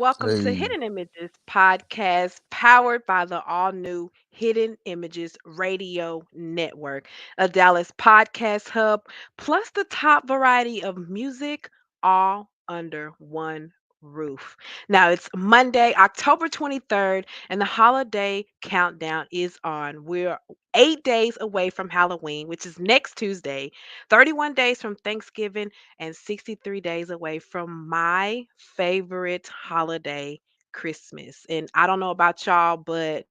Welcome to Hey, Hidden Images podcast, powered by the all new Hidden Images Radio Network, a Dallas podcast hub, plus the top variety of music, all under one roof. Now it's Monday, October 23rd, and the holiday countdown is on. We're 8 days away from Halloween, which is next Tuesday, 31 days from Thanksgiving, and 63 days away from my favorite holiday, Christmas. And I don't know about y'all, but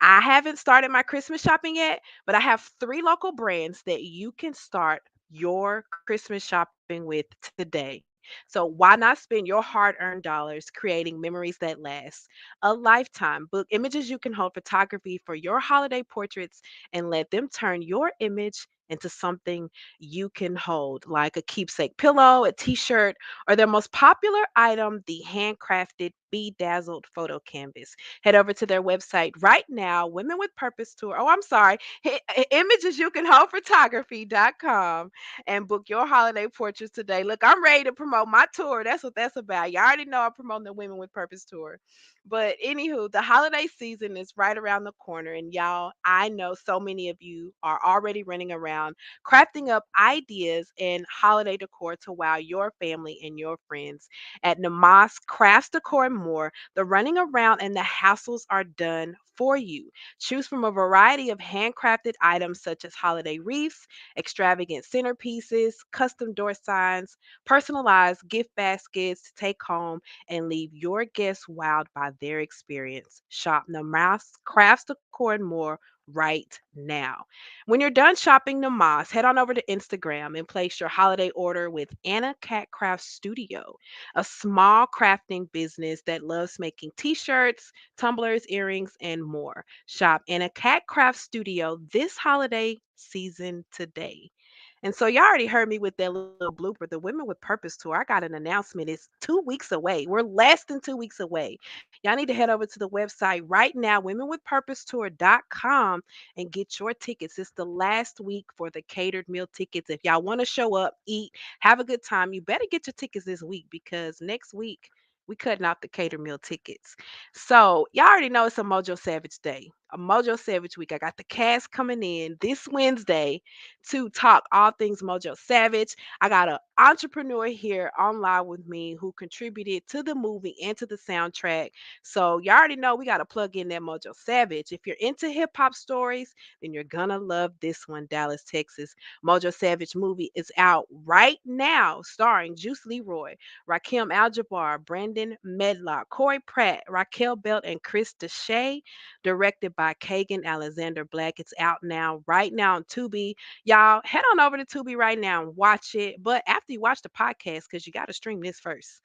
I haven't started my Christmas shopping yet, but I have three local brands that you can start your Christmas shopping with today. So why not spend your hard-earned dollars creating memories that last a lifetime? Book images you can hold photography for your holiday portraits and let them turn your image into something you can hold, like a keepsake pillow, a t-shirt, or their most popular item, the handcrafted bedazzled photo canvas. Head over to their website right now, Women with Purpose Tour. Oh, I'm sorry, images you can hold photography.com and book your holiday portraits today. Look, I'm ready to promote my tour. That's what that's about. You already know I'm promoting the Women with Purpose Tour. But anywho, the holiday season is right around the corner, and y'all, I know so many of you are already running around crafting up ideas and holiday decor to wow your family and your friends. At Namas Crafts Decor and More, the running around and the hassles are done for you. Choose from a variety of handcrafted items such as holiday wreaths, extravagant centerpieces, custom door signs, personalized gift baskets to take home and leave your guests wowed by their experience. Shop Namas Crafts Decor and More right now. When you're done shopping Namas, head on over to Instagram and place your holiday order with Anna Cat Craft Studio, a small crafting business that loves making t-shirts, tumblers, earrings, and more. Shop Anna Cat Craft Studio this holiday season today. And so y'all already heard me with that little blooper. The Women with Purpose tour. I got an announcement. It's 2 weeks away. We're less than 2 weeks away. Y'all need to head over to the website right now, womenwithpurposetour.com, and get your tickets. It's the last week for the catered meal tickets. If y'all want to show up, eat, have a good time, you better get your tickets this week because next week we cutting out the catered meal tickets. So y'all already know it's a Mojo Savage Day, a Mojo Savage week. I got the cast coming in this Wednesday to talk all things Mojo Savage. I got an entrepreneur here online with me who contributed to the movie and to the soundtrack. So you already know we got to plug in that Mojo Savage. If you're into hip hop stories, then you're gonna love this one, Dallas, Texas. Mojo Savage movie is out right now, starring Juice Leroy, Rakim Aljabar, Brandon Medlock, Corey Pratt, Raquel Belt, and Chris Deshay. Directed by Kagan Alexander Black. It's out now, right now on Tubi. Y'all, head on over to Tubi right now and watch it. But after you watch the podcast, because you got to stream this first.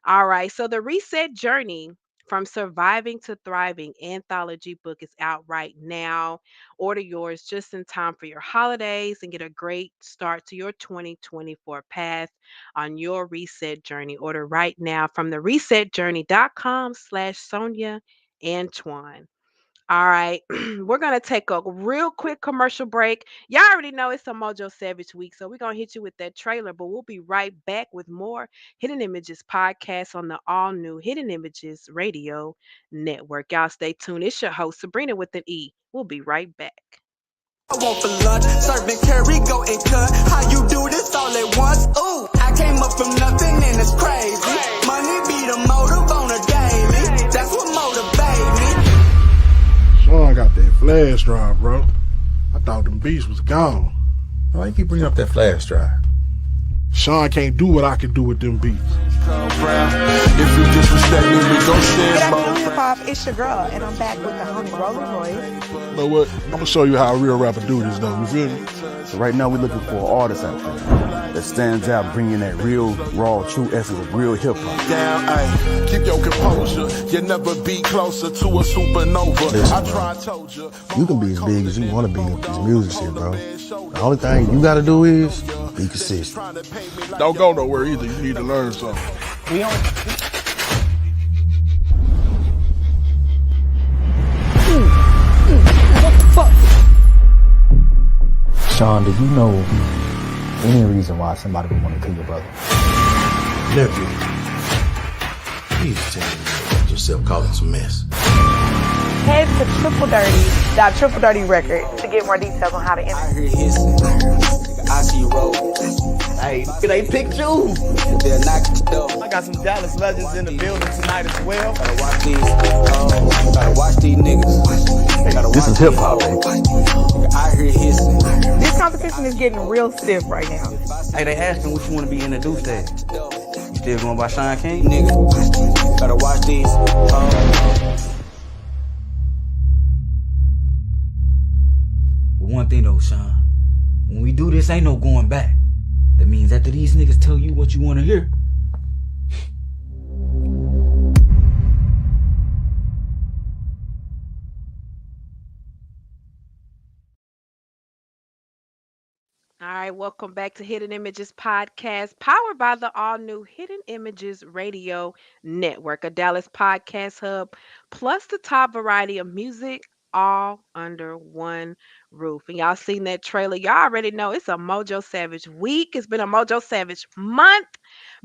All right. So, The Reset Journey from Surviving to Thriving anthology book is out right now. Order yours just in time for your holidays and get a great start to your 2024 path on your reset journey. Order right now from theresetjourney.com/Sonia Antoine. All right, we're gonna take a real quick commercial break. Y'all already know it's a Mojo Savage week, so we're gonna hit you with that trailer, but we'll be right back with more Hidden Images podcast on the all new Hidden Images Radio Network. Y'all stay tuned. It's your host, Sabrena with an E. We'll be right back. I want for lunch, serving carry, go and cut. How you do this all at once? Ooh, I came up from nothing and it's crazy. Money be the motive on a daily. That's what motivate me. Sean got that flash drive, bro. I thought them beats was gone. Why you keep bringing up that flash drive? Sean can't do what I can do with them beats. If you disrespect me, we gon' Good share more. afternoon, hip hop. It's your girl, and I'm back with the homie Rolling Royce. You know what? I'm gonna show you how a real rapper do this, though. You feel me? So right now we're looking for an artist out there that stands out, bringing that real, raw, true essence of real hip hop. Down, ay, keep your composure. You never be closer to a supernova. Listen, I bro. tried, told you. You can be as big as you want to be with this music shit, bro. The only thing you gotta do is be consistent. Don't go nowhere either. You need to learn something. Sean, do you know any reason why somebody would want to kill your brother? Nephew, please tell me. yourself causing some mess. Head to Triple Dirty Record to get more details on how to enter. I hear hissing. I see roll. Hey, they picked you. They'll knock the door. I got some Dallas legends in the building tonight as well. Gotta watch these. Gotta watch these niggas. This is hip hop, baby. I hear hissing. This competition is getting real stiff right now. Hey, they asking what you want to be introduced as. You still going by Sean King? Nigga. Gotta watch these. But one thing though, Sean, when we do this, ain't no going back. That means after these niggas tell you what you want to hear, All right, welcome back to Hidden Images Podcast, powered by the all new Hidden Images Radio Network, a Dallas podcast hub, plus the top variety of music, all under one roof. And y'all seen that trailer? Y'all already know it's a Mojo Savage week. It's been a Mojo Savage month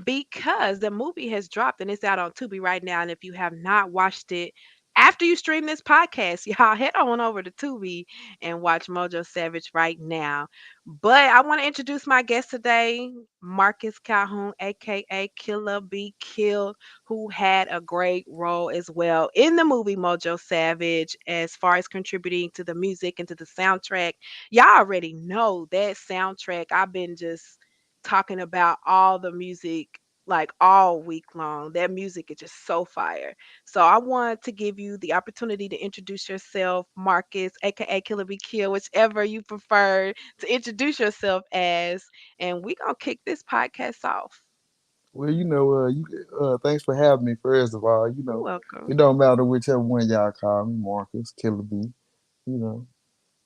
because the movie has dropped and it's out on Tubi right now. And if you have not watched it, after you stream this podcast, y'all head on over to Tubi and watch Mojo Savage right now. But I want to introduce my guest today, Marcus Calhoun, aka Killabkill'd, who had a great role as well in the movie Mojo Savage as far as contributing to the music and to the soundtrack. Y'all already know that soundtrack. I've been just talking about all the music like all week long. That music is just so fire. So I want to give you the opportunity to introduce yourself, Marcus, aka Killer Be Kill, whichever you prefer to introduce yourself as, and we gonna kick this podcast off. Well, thanks for having me. First of all, You're welcome. it don't matter whichever one y'all call me, Marcus, Killer B. You know,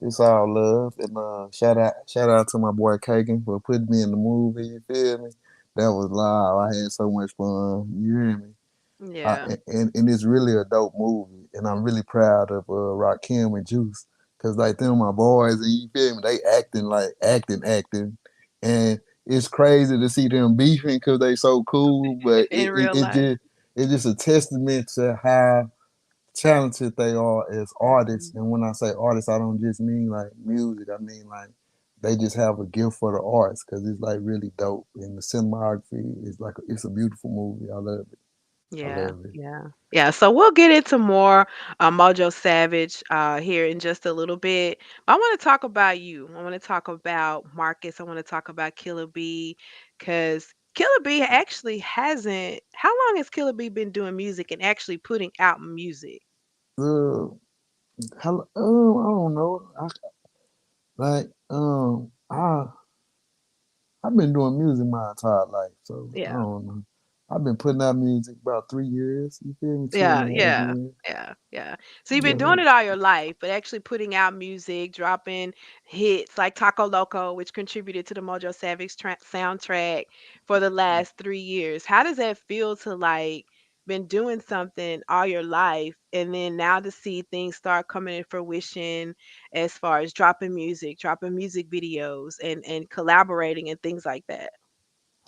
it's all love. And shout out to my boy Kagan for putting me in the movie. You feel me? That was live. I had so much fun. You hear me? Yeah. And it's really a dope movie, and I'm really proud of Rakim and Juice, cause like them my boys, and you feel me, they acting like acting, and it's crazy to see them beefing cause they so cool, but In real life. it's just a testament to how talented they are as artists. And when I say artists, I don't just mean like music, I mean like they just have a gift for the arts, cause it's like really dope, and the cinematography is like it's a beautiful movie. I love it. I Yeah, love it. yeah, yeah. So we'll get into more Mojo Savage here in just a little bit. But I want to talk about you. I want to talk about Marcus. I want to talk about Killer B because Killer B actually hasn't. How long has Killer B been doing music and actually putting out music? Uh, I don't know. I've been doing music my entire life, so I Yeah. don't know. I've been putting out music about 3 years. You feel me? Two Yeah, and a half yeah, years. yeah, yeah. So you've been Yeah, doing it all your life, but actually putting out music, dropping hits like Taco Loco, which contributed to the Mojo Savage soundtrack for the last 3 years. How does that feel to like been doing something all your life and then now to see things start coming in fruition as far as dropping music videos and collaborating and things like that?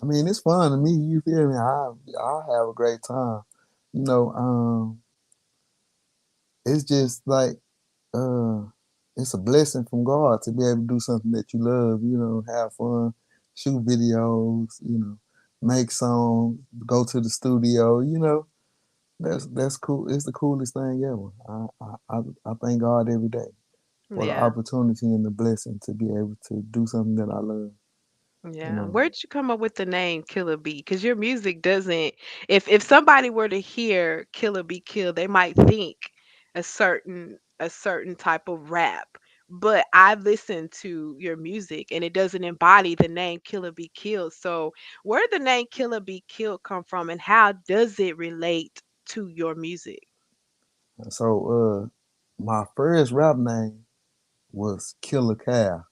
I mean it's fun to me. You feel me? I have a great time. You know, it's just like uh, it's a blessing from God to be able to do something that you love. You know, have fun, shoot videos. You know, make songs, go to the studio. You know, that's cool. It's the coolest thing ever. I thank God every day for the Yeah. opportunity and the blessing to be able to do something that I love. You Yeah. know, Where'd you come up with the name Killer Bee? Because your music doesn't, if somebody were to hear Killer Be Killed, they might think a certain type of rap. But I've listened to your music and it doesn't embody the name Killer Be Killed. So where did the name Killer Be Killed come from and how does it relate to your music? so my first rap name was Killer Cal,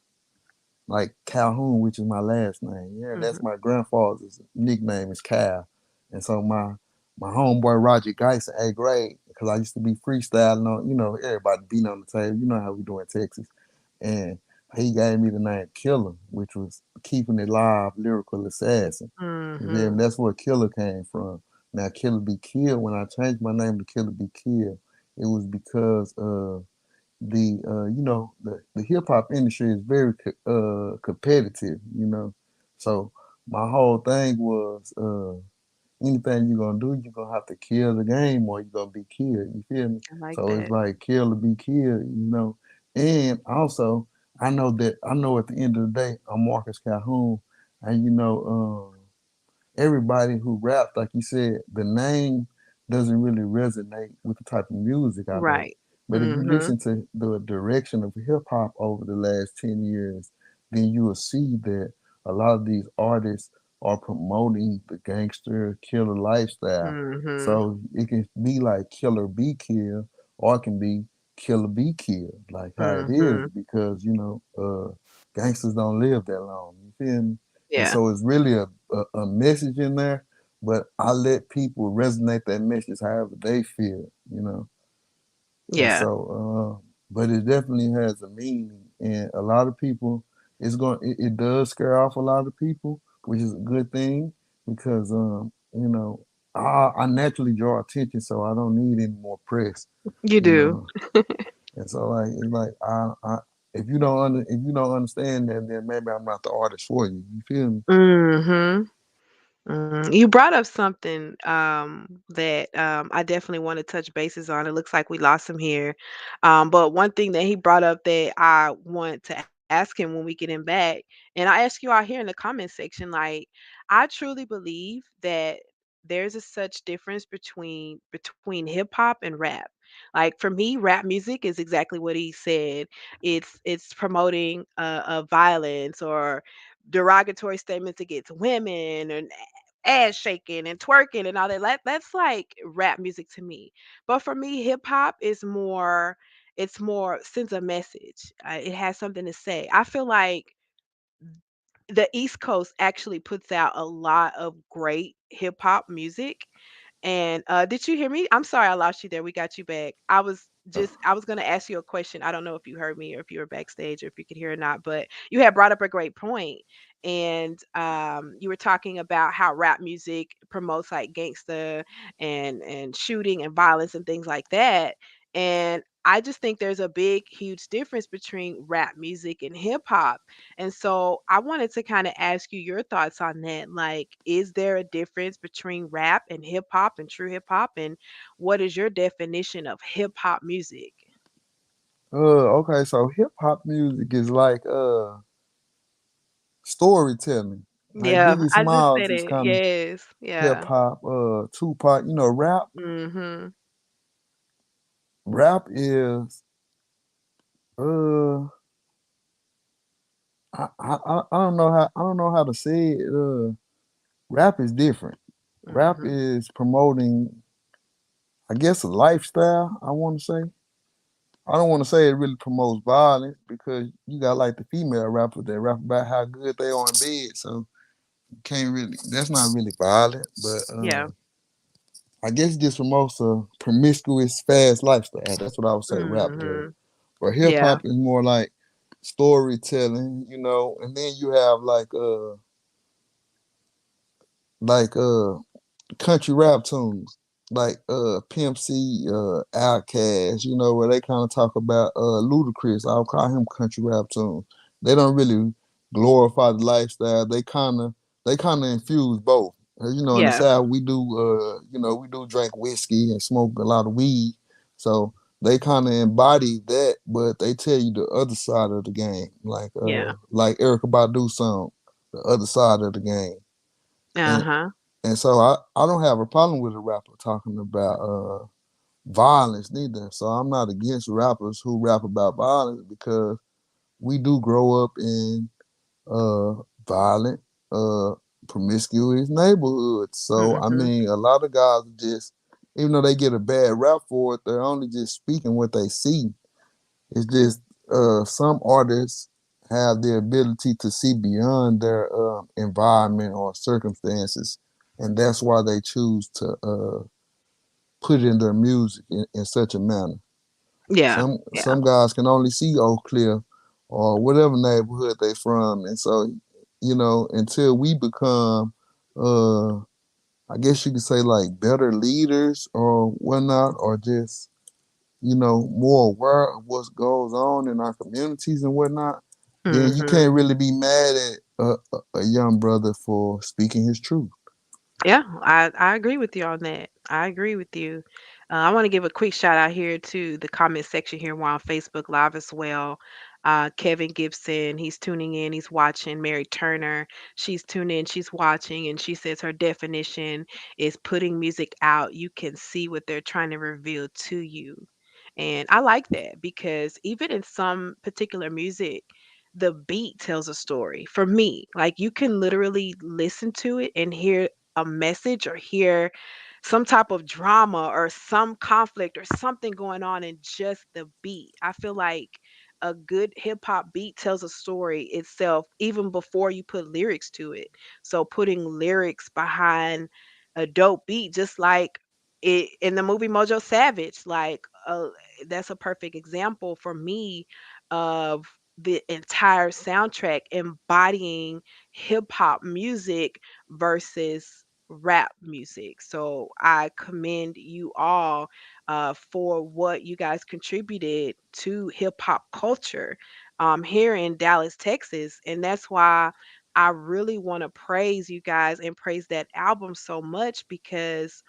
like Calhoun, which is my last name. Yeah, Hmm. that's my grandfather's nickname is Cal, and so my homeboy Roger Geis in 8th grade, because I used to be freestyling on, everybody beating on the table. You know how we do in Texas, and he gave me the name Killer, which was keeping it live, lyrical assassin. You feel Hmm. me? That's where Killer came from. Now, Killer Be Killed, when I changed my name to Killer Be Killed, it was because the hip hop industry is very competitive, So my whole thing was anything you're gonna do, you're gonna have to kill the game or you're gonna be killed. You feel me? I like So it's that. like kill or be killed. And also I know at the end of the day I'm Marcus Calhoun, and everybody who raps, like you said, the name doesn't really resonate with the type of music I make. Right. But if you Mhm. listen to the direction of hip hop over the last 10 years, then you will see that a lot of these artists are promoting the gangster killer lifestyle. Mhm. So it can be like killer be killed, or it can be killer be killed, like how it is, Mhm. because gangsters don't live that long. You feel me? And Yeah. so it's really a message in there, but I let people resonate that message however they feel. And Yeah. so, but it definitely has a meaning, and a lot of people, it does scare off a lot of people, which is a good thing because, I naturally draw attention, so I don't need any more press, You you do. know. And so, like, it's like if you don't understand that, then maybe I'm not the artist for you. You feel me? Mhm. You brought up something that I definitely want to touch bases on. It looks like we lost him here. But one thing that he brought up that I want to ask him when we get him back, and I ask you all here in the comment section, like, I truly believe that there's a such difference between hip hop and rap. Like for me, rap music is exactly what he said. It's promoting violence or derogatory statements against women and ass shaking and twerking and all that. That's like rap music to me. But for me, hip hop is more. It's more sends a message. It has something to say. I feel like the East Coast actually puts out a lot of great hip hop music. And did you hear me? I'm sorry I lost you there. We got you back. I was gonna ask you a question. I don't know if you heard me or if you were backstage or if you could hear or not, but you had brought up a great point. And you were talking about how rap music promotes like gangsta and shooting and violence and things like that. And I just think there's a big, huge difference between rap music and hip hop. And so I wanted to kind of ask you your thoughts on that. Like, is there a difference between rap and hip hop and true hip hop? And what is your definition of hip hop music? Okay, so hip hop music is like storytelling. Like Yeah, Biggie I just Smalls said is it. kind of Yes. hip Yeah. hop. Tupac, rap. Mhm. Rap is uh, I don't know how to say it. Rap is different. Rap Mhm. is promoting, I guess, a lifestyle. I want to say. I don't want to say it really promotes violence because you got like the female rappers that rap about how good they are in bed. So you can't really. That's not really violent, but Yeah. I guess it just promotes a promiscuous, fast lifestyle. That's what I would say rap does. Mhm. But hip Yeah. hop is more like storytelling, and then you have like country rap tunes, like Pimp C, Outkast, where they kind of talk about Ludacris. I'll call him country rap tunes. They don't really glorify the lifestyle. They kind of infuse both. In the Yeah. South we do drink whiskey and smoke a lot of weed. So they kind of embody that, but they tell you the other side of the game, Yeah. like Erica Badu song, the other side of the game. And Uh-huh. and so I don't have a problem with a rapper talking about violence neither. So I'm not against rappers who rap about violence because we do grow up in uh violent, uh promiscuous neighborhoods. So I Mhm. mean a lot of guys are just, even though they get a bad rap for it, they're only just speaking what they see. It's just some artists have the ability to see beyond their environment or circumstances, and that's why they choose to put it in their music in such a manner. Yeah. Yeah. Some guys can only see Oak Cliff or whatever neighborhood they from, and so until we become uh, I guess you could say like better leaders or whatnot, or just more aware of what goes on in our communities and whatnot, then you Mhm. can't really be mad at a young brother for speaking his truth. Yeah, I agree with you on that. I agree with you. I want to give a quick shout out here to the comment section here. We're on Facebook Live as well. Kevin Gibson, he's tuning in, he's watching. Mary Turner, she's tuning in, she's watching, and she says her definition is putting music out. You can see what they're trying to reveal to you. And I like that because even in some particular music, the beat tells a story for me. Like you can literally listen to it and hear a message or hear some type of drama or some conflict or something going on in just the beat. I feel like a good hip hop beat tells a story itself even before you put lyrics to it. So putting lyrics behind a dope beat, just like it in the movie Mojo Savage, like that's a perfect example for me of the entire soundtrack embodying hip hop music versus rap music. So I commend you all for what you guys contributed to hip hop culture here in Dallas, Texas. And that's why I really want to praise you guys and praise that album so much because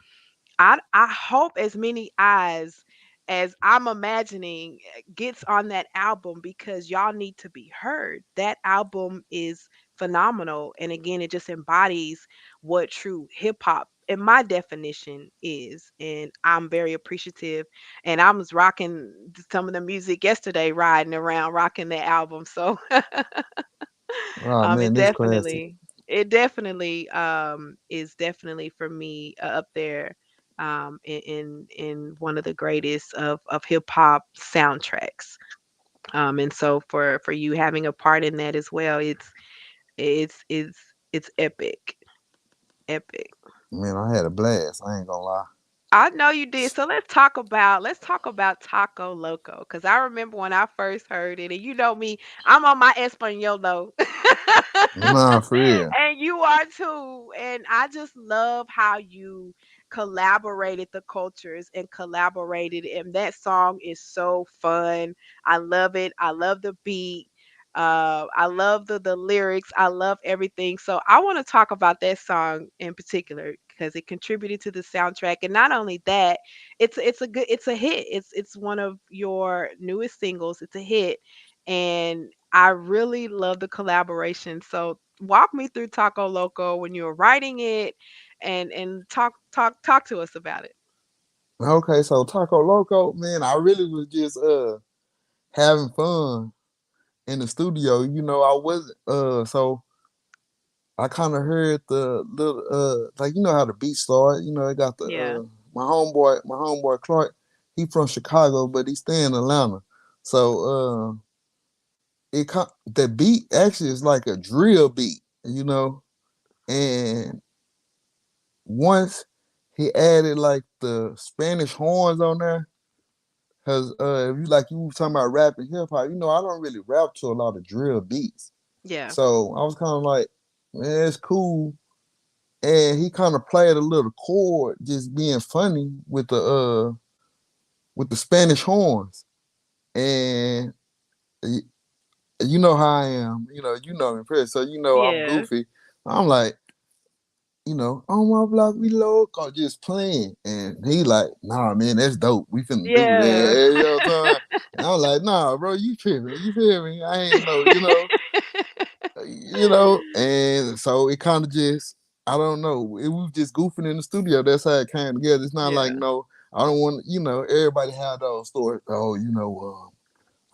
I hope as many eyes as I'm imagining gets on that album because y'all need to be heard. That album is phenomenal. And again, it just embodies what true hip hop in my definition is. And I'm very appreciative. And I was rocking some of the music yesterday, riding around, rocking the album. So Oh man, it this classic. definitely is definitely for me up there in one of the greatest of hip hop soundtracks. And so for you having a part in that as well, it's it's it's epic, epic. Man, I had a blast. I ain't gonna lie. I know you did. So let's talk about Taco Loco because I remember when I first heard it, and you know me, I'm on my Espanol. Nah, for real. And you are too. And I just love how you collaborated the cultures and collaborated. And that song is so fun. I love it. I love the beat. I love the lyrics. I love everything. So I want to talk about that song in particular because it contributed to the soundtrack. And not only that, it's a hit. It's one of your newest singles. It's a hit. And I really love the collaboration. So walk me through Taco Loco when you were writing it and talk to us about it. Okay, so Taco Loco, man, I really was just having fun in the studio. I wasn't so I kind of heard the little like how the beat started. I got the Yeah. my homeboy Clark. He from Chicago, but he stay in Atlanta. So the beat actually is like a drill beat, and once he added like the Spanish horns on there. Cause if you were talking about rap and hip hop, I don't really rap to a lot of drill beats. Yeah. So I was kind of like, man, it's cool. And he kind of played a little chord, just being funny with the Spanish horns. And y- you know how I am, me, Chris. So I'm Yeah. goofy. I'm like, on my block we local, just playing. And he like, nah, man, that's dope. We finna do Yeah. that. Time. And I'm like, nah, bro, you tripping. You feel me? I ain't know, and so it kind of just, I don't know. It was just goofing in the studio. That's how it came together. It's not like, Yeah. no, I don't want, everybody have those stories. Oh,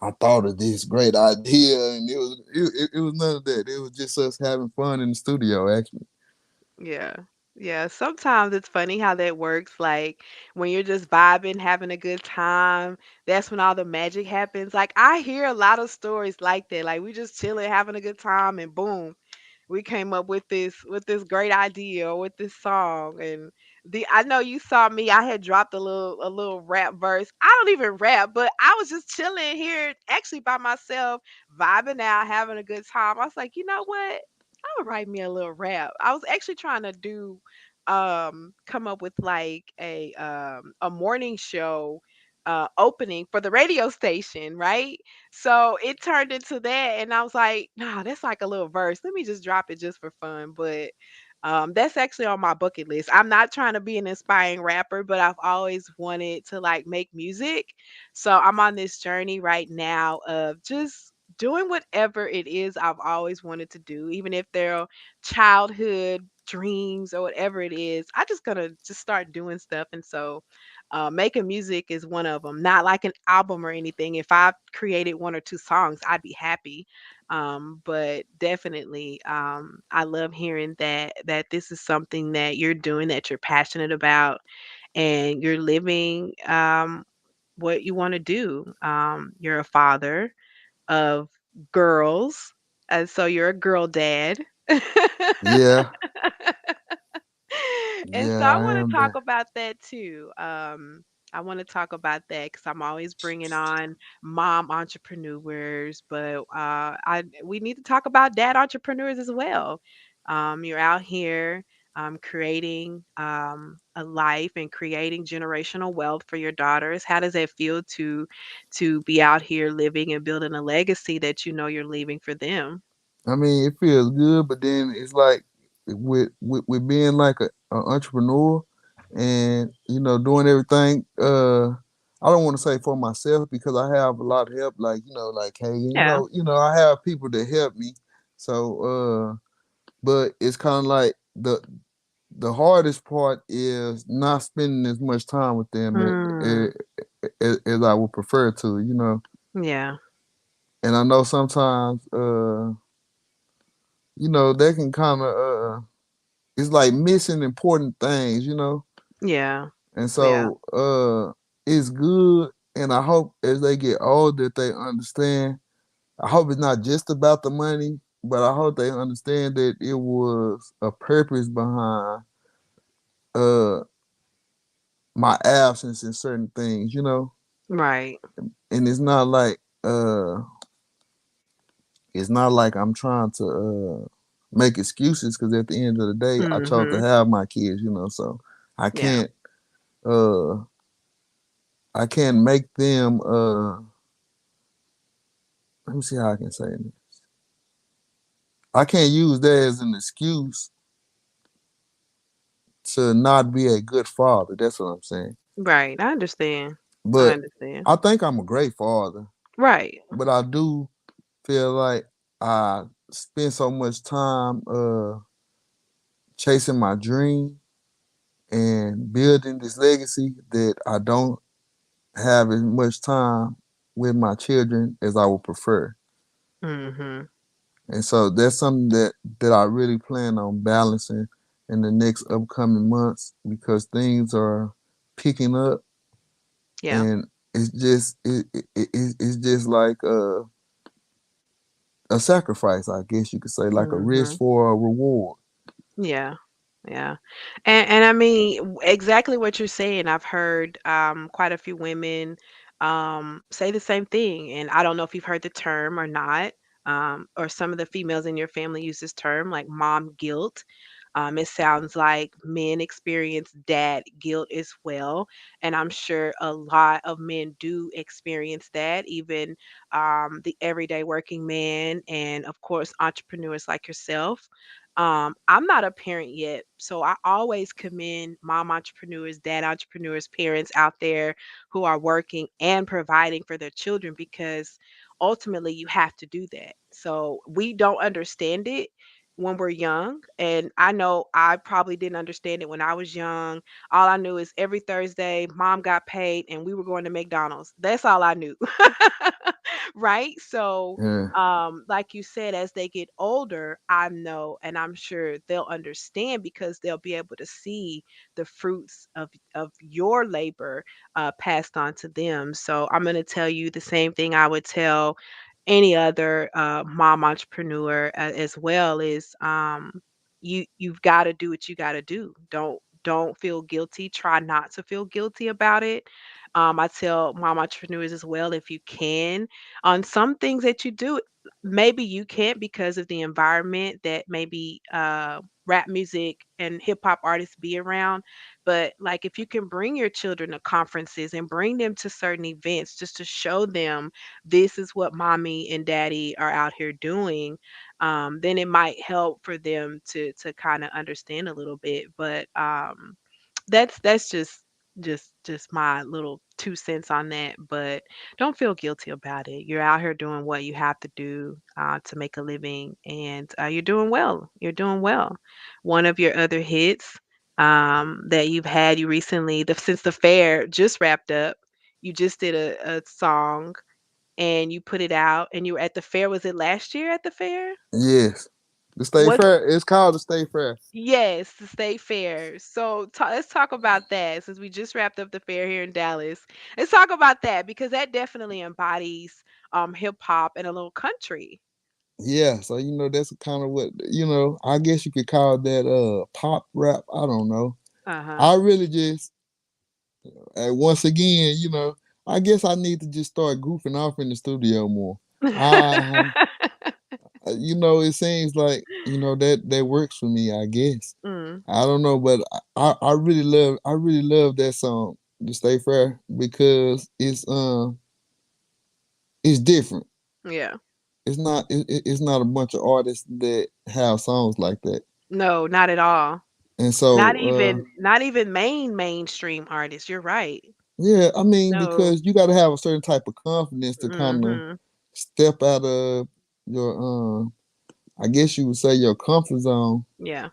I thought of this great idea. And it was none of that. It was just us having fun in the studio, actually. Yeah. Yeah. Sometimes it's funny how that works. Like when you're just vibing, having a good time, that's when all the magic happens. Like I hear a lot of stories like that. Like we just chilling, having a good time, and boom, we came up with this great idea or with this song. And the I know you saw me, I had dropped a little rap verse. I don't even rap, but I was just chilling here actually by myself, vibing out, having a good time. I was like, you know what, I would write me a little rap. I was actually trying to do come up with like a morning show opening for the radio station, right? So it turned into that, and I was like, nah, that's like a little verse. Let me just drop it just for fun. But that's actually on my bucket list. I'm not trying to be an inspiring rapper, but I've always wanted to like make music. So I'm on this journey right now of just doing whatever it is I've always wanted to do, even if they're childhood dreams or whatever it is. I just gonna just start doing stuff. And so making music is one of them. Not like an album or anything. If I created one or two songs, I'd be happy. But definitely, I love hearing that this is something that you're doing, that you're passionate about, and you're living what you want to do. You're a father of girls, and so you're a girl dad. Yeah, And so yeah, I I want to am talk there. about that too. I want to talk about that because I'm always bringing on mom entrepreneurs, but I we need to talk about dad entrepreneurs as well. You're out here creating a life and creating generational wealth for your daughters. How does that feel to be out here living and building a legacy that you know you're leaving for them? I mean, it feels good, but then it's like with being like a entrepreneur and doing everything. I don't want to say for myself because I have a lot of help. Like like hey, Yeah. I have people that help me. So, but it's kind of like the hardest part is not spending as much time with them Mm, as I would prefer to. yeah. And I know sometimes, they can kind of it's like missing important things. Yeah. And Yeah. so it's good, and I hope as they get older they understand. I hope it's not just about the money, but I hope they understand that it was a purpose behind uh my absence in certain things. Right. And it's not like I'm trying to make excuses because at the end of the day I chose to Mhm. have my kids. So I Yeah. can't uh I can't make them let me see how I can say it. I can't use that as an excuse to not be a good father. That's what I'm saying. Right. I understand. I But understand. I think I'm a great father. Right. But I do feel like I spend so much time chasing my dream and building this legacy that I don't have as much time with my children as I would prefer. Mhm. And so that's something that I really plan on balancing in the next upcoming months because things are picking up, Yeah. and it's just like a sacrifice, I guess you could say, like a risk Mhm. for a reward. Yeah. Yeah. And I mean exactly what you're saying. I've heard quite a few women say the same thing, and I don't know if you've heard the term or not. Or some of the females in your family use this term like mom guilt. It sounds like men experience dad guilt as well. And I'm sure a lot of men do experience that, even the everyday working man, and of course, entrepreneurs like yourself. I'm not a parent yet, so I always commend mom entrepreneurs, dad entrepreneurs, parents out there who are working and providing for their children because ultimately you have to do that. So we don't understand it when we're young. And I know I probably didn't understand it when I was young. All I knew is every Thursday, mom got paid and we were going to McDonald's. That's all I knew. Right? So, Yeah, like you said, as they get older, I know and I'm sure they'll understand because they'll be able to see the fruits of your labor passed on to them. So I'm going to tell you the same thing I would tell any other mom entrepreneur as well is you've got to do what you got to do. Don't feel guilty. Try not to feel guilty about it. I tell mom entrepreneurs as well, if you can, on some things that you do, maybe you can't because of the environment that maybe rap music and hip hop artists be around. But like if you can bring your children to conferences and bring them to certain events just to show them this is what mommy and daddy are out here doing, then it might help for them to kind of understand a little bit. But that's just my little 2 cents on that. But don't feel guilty about it. You're out here doing what you have to do to make a living, and you're doing well. You're doing well. One of your other hits that you've had you recently, since the fair just wrapped up, you just did a song and you put it out, and you were at the fair. Was it last year at the fair? Yes. The State What? Fair. It's called the State Fair. Yes, the state fair. So let's talk about that since we just wrapped up the fair here in Dallas. Let's talk about that because that definitely embodies hip hop and a little country. Yeah, so that's kind of what I guess you could call that pop rap. I don't know. Uh-huh. I really just once again, I guess I need to just start goofing off in the studio more. I it seems like that works for me. I guess Mm, I don't know, but I really love that song, "The Stay Fair," because it's different. yeah. It's not a bunch of artists that have songs like that, No, not at all. and Not so even not even mainstream artists. You're right. yeah, I mean No. because you got to have a certain type of confidence to kind of Mhm. step out of your I guess you would say your comfort zone. Yeah.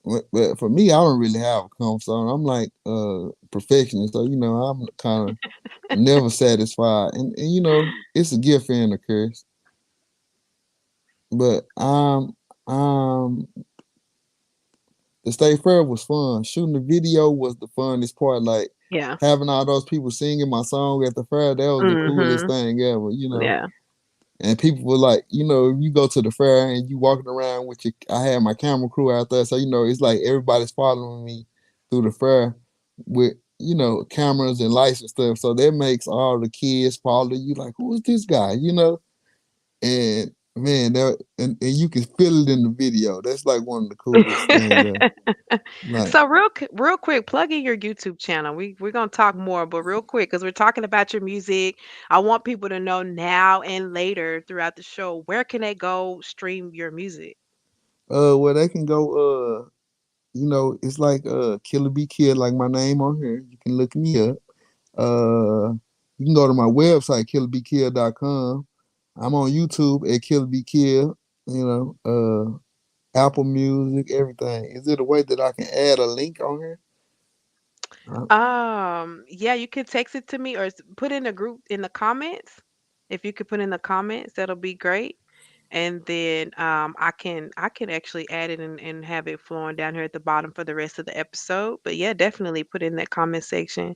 But for me, I don't really have a comfort zone. I'm like perfectionist, so I'm kind of never satisfied, and it's a gift and a curse. But the State Fair was fun. Shooting the video was the funnest part. Like Yeah. having all those people singing my song at the fair, that was the coolest Mhm. thing ever. Yeah. And people were like, if you go to the fair and you walking around with I had my camera crew out there, so it's like everybody's following me through the fair with cameras and lights and stuff. So that makes all the kids follow you. Like, who is this guy? And man, and you can feel it in the video. That's like one of the coolest things ever. Like, So real quick, plug in your YouTube channel. We're gonna talk more, but real quick, because we're talking about your music. I want people to know now and later throughout the show, where can they go stream your music? where they can go, it's like Killabkill'd, like my name on here. You can look me up. You can go to my website, killabkill'd.com. I'm on YouTube at Killabkill'd, Apple Music, everything. Is it a way that I can add a link on here? Yeah, you can text it to me or put in a group in the comments. If you could put in the comments, that'll be great. And then I can actually add it and have it flowing down here at the bottom for the rest of the episode. But yeah, definitely put in that comment section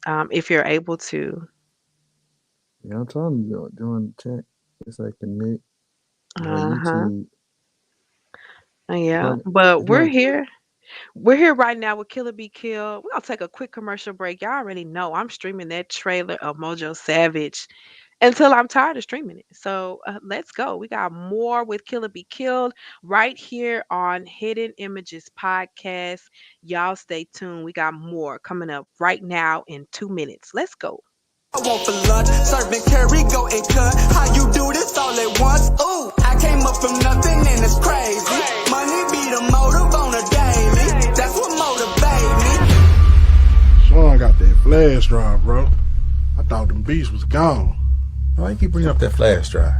if you're able to. Yeah, I'm trying to join the chat. It's like connect my Uh-huh. YouTube. Yeah. Like, But it's we're like, here. We're here right now with Killer Be Kill. We're gonna take a quick commercial break. Y'all already know I'm streaming that trailer of Mojo Savage until I'm tired of streaming it. So let's go. We got more with Killer Be Killed right here on Hidden Images Podcast. Y'all stay tuned. We got more coming up right now in 2 minutes. Let's go. I want for lunch, serving curry, go and cut. How you do this all at once? Ooh, I came up from nothing and it's crazy. Money be the motive on a daily. That's what motivate me. Sean got that flash drive, bro. I thought them beats was gone. Why you keep bringing up that flash drive?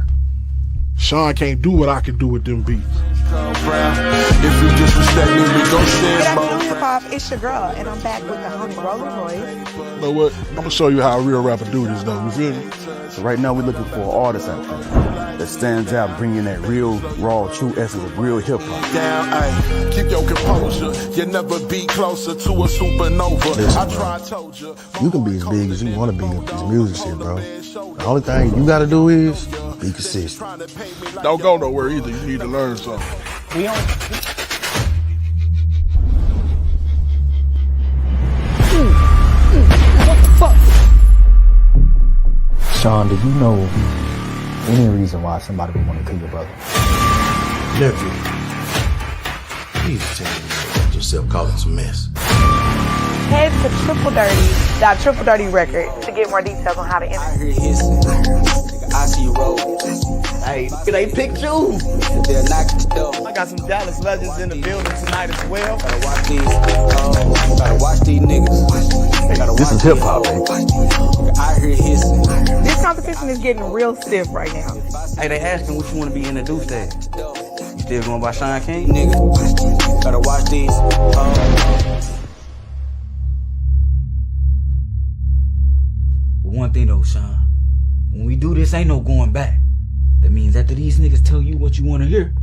Sean can't do what I can do with them beats. If you disrespect me, we gon' Good share afternoon, hip hop. It's your girl, and I'm back with the homie Rolling Royce. You know what? I'm gonna show you how a real rapper do this, though. You feel me? So right now we're looking for an artist out there that stands out, bringing that real, raw, true essence of real hip hop. Down, ayy, keep your composure. You never be closer to a supernova. Listen, I tried, told you. You can be as big as you want to be with this music shit, bro. The only thing you gotta do is be consistent. Don't go nowhere either. You need to learn something. Sean, do you know any reason why somebody would want to kill your brother. Nephew, please tell me you got yourself caught in some mess. Head to Triple Dirty Record to get more details on how to enter. I hear hissing. I see roll. Hey, they picked you. They're knocking the door. I got some Dallas legends in the building tonight as well. Gotta watch these. Gotta watch these niggas. Gotta This watch is hip hop, baby. I hear hissing. This competition is getting real stiff right now. Hey, they asking what you want to be introduced as. You still going by Sean King? Nigga. Gotta watch these. But one thing though, Sean, when we do this, ain't no going back. That means after these niggas tell you what you want to hear,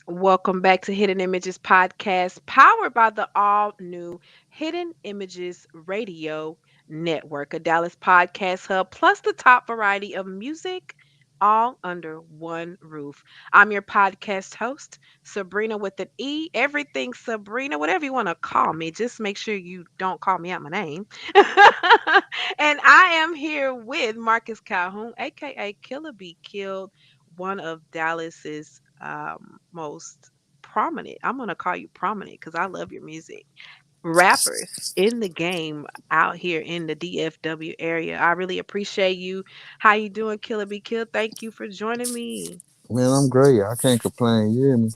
Welcome back to Hidden Images Podcast, powered by the all new Hidden Images Radio Network, a Dallas podcast hub, plus the top variety of music, all under one roof. I'm your podcast host, Sabrena with an E. Everything Sabrena, whatever you want to call me, just make sure you don't call me out my name. And I am here with Marcus Calhoun, aka Killabkill'd, one of Dallas's most prominent. I'm gonna call you prominent because I love your music. Rappers in the game out here in the DFW area. I really appreciate you. How you doing, Killer Be Killed? Thank you for joining me. Man, I'm great. I can't complain. You hear me?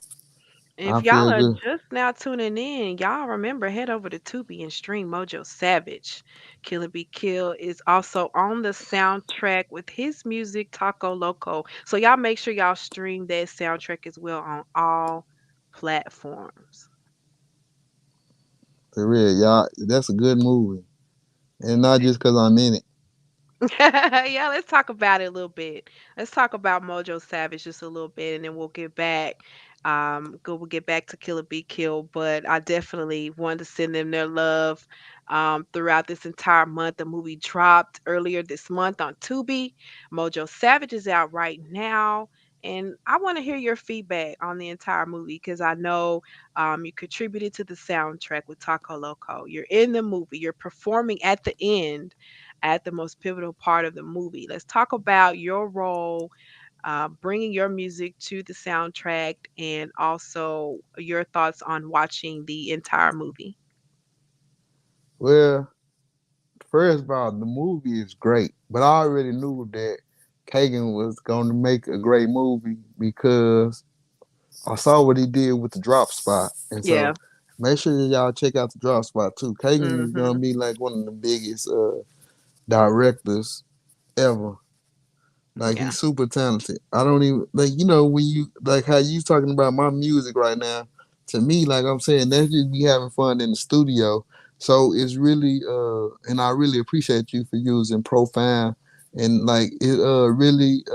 I If y'all feel are good. just now tuning in, y'all remember head over to Tubi and stream Mojo Savage. Killer Be Killed is also on the soundtrack with his music Taco Loco. So y'all make sure y'all stream that soundtrack as well on all platforms. For real, y'all. That's a good movie, and not just because I'm in it. Yeah, let's talk about it a little bit. Let's talk about Mojo Savage just a little bit, and then we'll get back. We'll get back to Killer Be Killed, but I definitely wanted to send them their love throughout this entire month. The movie dropped earlier this month on Tubi. Mojo Savage is out right now. And I want to hear your feedback on the entire movie because I know you contributed to the soundtrack with Taco Loco. You're in the movie. You're performing at the end at the most pivotal part of the movie. Let's talk about your role, bringing your music to the soundtrack, and also your thoughts on watching the entire movie. Well, first of all, the movie is great, but I already knew that Kagan was going to make a great movie because I saw what he did with the drop spot, and Yeah. so make sure that y'all check out the drop spot too. Kagan is Hmm. gonna be like one of the biggest directors ever. Like Yeah. he's super talented. I don't even like when you like how you talking about my music right now. To me, like I'm saying, that's just be having fun in the studio. So it's really and I really appreciate you for using Profound and like it really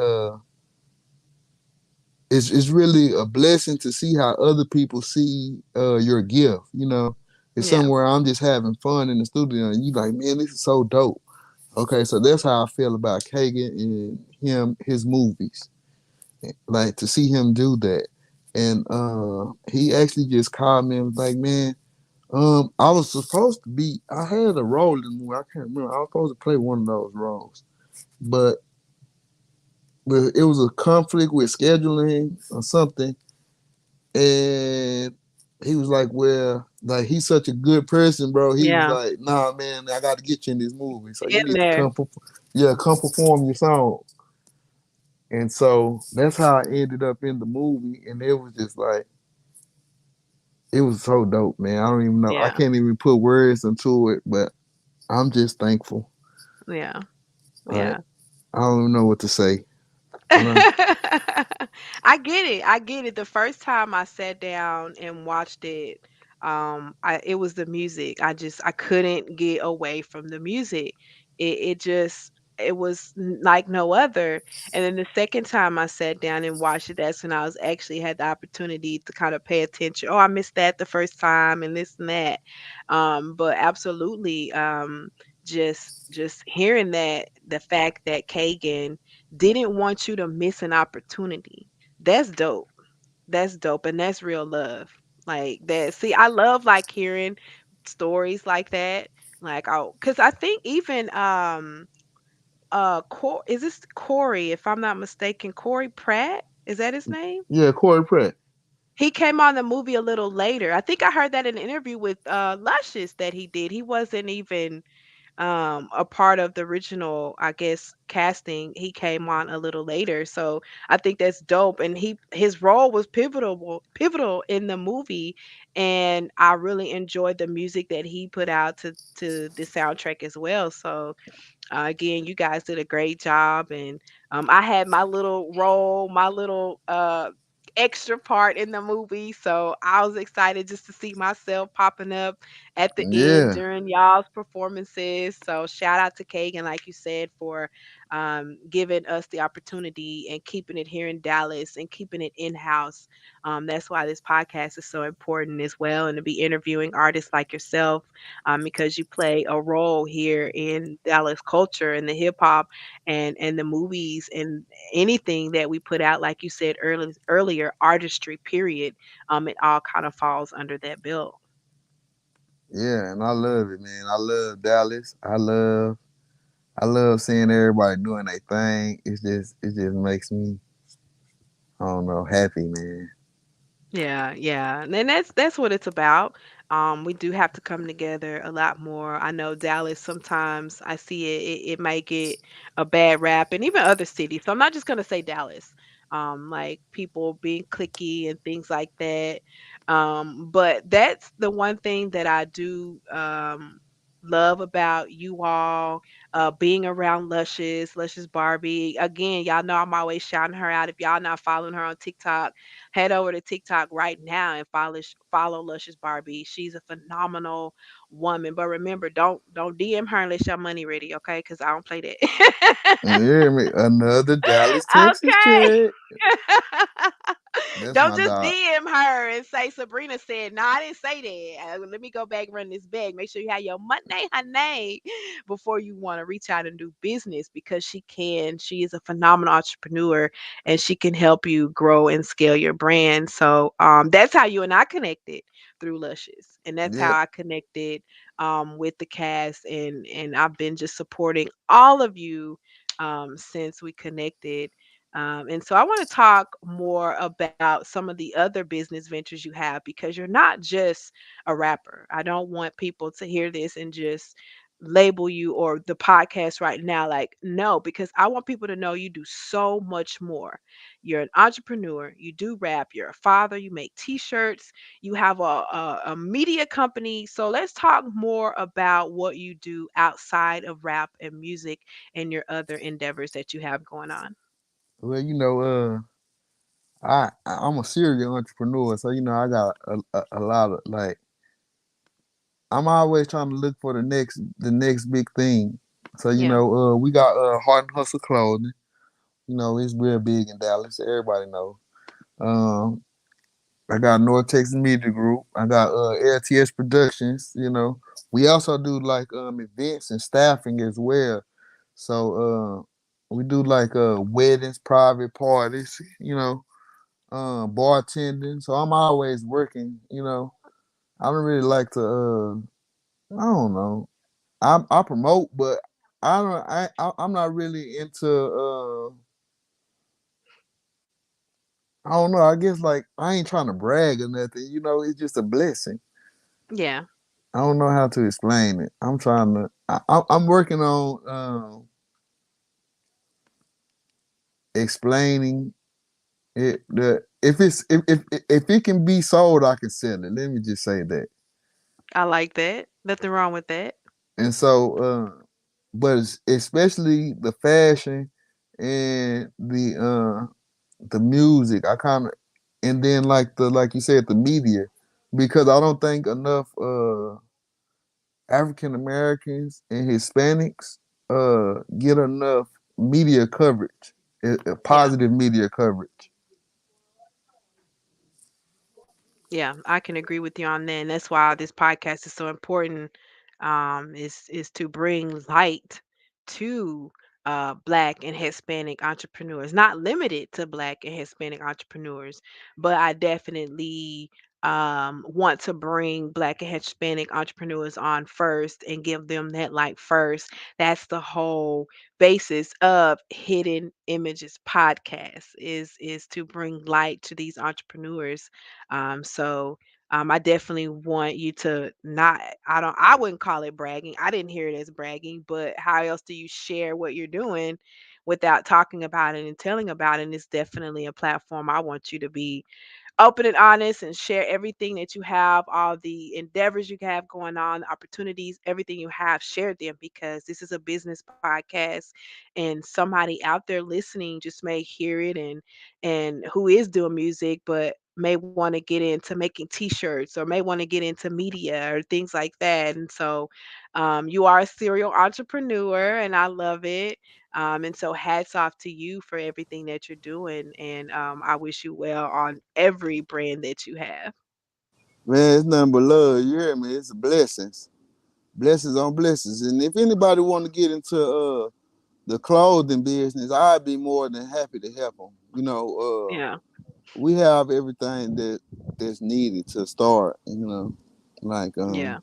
it's really a blessing to see how other people see your gift. It's Yeah. somewhere I'm just having fun in the studio and you like, man, this is so dope. Okay, so that's how I feel about Kagan and his movies. Like to see him do that. And he actually just called me and was like, man, I was supposed to be I had a role in the movie. I can't remember. I was supposed to play one of those roles. But it was a conflict with scheduling or something. And he was like, well, like he's such a good person, bro. He was Yeah. like, nah, man, I got to get you in this movie. So you In need to there. come perform your song. And so that's how I ended up in the movie. And it was just like, it was so dope, man. I don't even know. I Yeah. can't even put words into it, but I'm just thankful. Yeah. Like, Yeah. I don't even know what to say. I don't, I get it. I get it. The first time I sat down and watched it, it was the music. I couldn't get away from the music. It was like no other. And then the second time I sat down and watched it, that's when I was actually had the opportunity to kind of pay attention. Oh, I missed that the first time and this and that. But absolutely, just hearing that the fact that Kagan didn't want you to miss an opportunity. That's dope. That's dope, and that's real love. Like that. See, I love like hearing stories like that. Like, oh, because I think even is this Corey, if I'm not mistaken, Corey Pratt? Is that his name? Yeah, Corey Pratt. He came on the movie a little later. I think I heard that in an interview with Luscious that he did. He wasn't even a part of the original, I guess, casting. He came on a little later. So I think that's dope. And his role was pivotal in the movie. And I really enjoyed the music that he put out to the soundtrack as well. So again, you guys did a great job, and I had my little role, my little extra part in the movie, so I was excited just to see myself popping up at the end Yeah, during y'all's performances. So shout out to Kagan, like you said, for giving us the opportunity and keeping it here in Dallas and keeping it in house. That's why this podcast is so important as well, and to be interviewing artists like yourself because you play a role here in Dallas culture and the hip hop and the movies and anything that we put out, like you said earlier, artistry. Period. It all kind of falls under that bill. yeah, and I love it, man. I love Dallas. I love seeing everybody doing their thing. It just makes me, I don't know, happy, man. Yeah, yeah. And that's what it's about. We do have to come together a lot more. I know Dallas sometimes I see it might get a bad rap and even other cities. So I'm not just gonna say Dallas. Like people being clicky and things like that. But that's the one thing that I do love about you all being around Luscious Barbie. Again, y'all know I'm always shouting her out. If y'all not following her on TikTok, head over to TikTok right now and follow Luscious Barbie. She's a phenomenal woman. But remember, don't DM her unless your money ready, okay? Because I don't play that. You hear me? Another Dallas, Texas Okay. check. That's Don't my just dog. DM her and say Sabrina said, no, I didn't say that. Let me go back run this bag. Make sure you have your money, honey, before you want to reach out and do business because she can. She is a phenomenal entrepreneur and she can help you grow and scale your brand. So that's how you and I connected through Luscious. And that's how Yeah, I connected with the cast. And I've been just supporting all of you since we connected. And so I want to talk more about some of the other business ventures you have because you're not just a rapper. I don't want people to hear this and just label you or the podcast right now like no, because I want people to know you do so much more. You're an entrepreneur, you do rap, you're a father, you make t-shirts, you have a media company. So let's talk more about what you do outside of rap and music and your other endeavors that you have going on. well, I'm a serial entrepreneur, so I got a lot of like. I'm always trying to look for the next big thing. So Yeah. we got Heart and Hustle Clothing. It's real big in Dallas. Everybody know. Um, I got North Texas Media Group. I got LTS Productions. We also do like events and staffing as well. So we do like weddings, private parties. Bartending. So I'm always working. I don't really like to. I don't know. I promote, but I don't. I'm not really into. I don't know. I guess like I ain't trying to brag or nothing. It's just a blessing. Yeah. I don't know how to explain it. I'm trying to. I'm working on explaining it. The if it can be sold, I can sell it. Let me just say that. I like that. Nothing wrong with that. And so, but especially the fashion and the music, I kind of, and then like you said, the media, because I don't think enough African Americans and Hispanics get enough media coverage, Yeah. positive media coverage. Yeah, I can agree with you on that. And that's why this podcast is so important. Is to bring light to black and Hispanic entrepreneurs. Not limited to black and Hispanic entrepreneurs, but I definitely want to bring Black and Hispanic entrepreneurs on first and give them that light first. That's the whole basis of Hidden Images podcast is to bring light to these entrepreneurs. I definitely want you to not, I wouldn't call it bragging. I didn't hear it as bragging, but how else do you share what you're doing without talking about it and telling about it? And it's definitely a platform I want you to be open and honest and share everything that you have, all the endeavors you have going on, opportunities, everything you have, share them because this is a business podcast and somebody out there listening just may hear it and who is doing music but may want to get into making t-shirts or may want to get into media or things like that. And so you are a serial entrepreneur and I love it. And so hats off to you for everything that you're doing. And I wish you well on every brand that you have. Man, it's nothing but love. You hear me? It's blessings, blessings on blessings. And if anybody want to get into the clothing business, I'd be more than happy to help them. Yeah. We have everything that's needed to start. Like Yeah.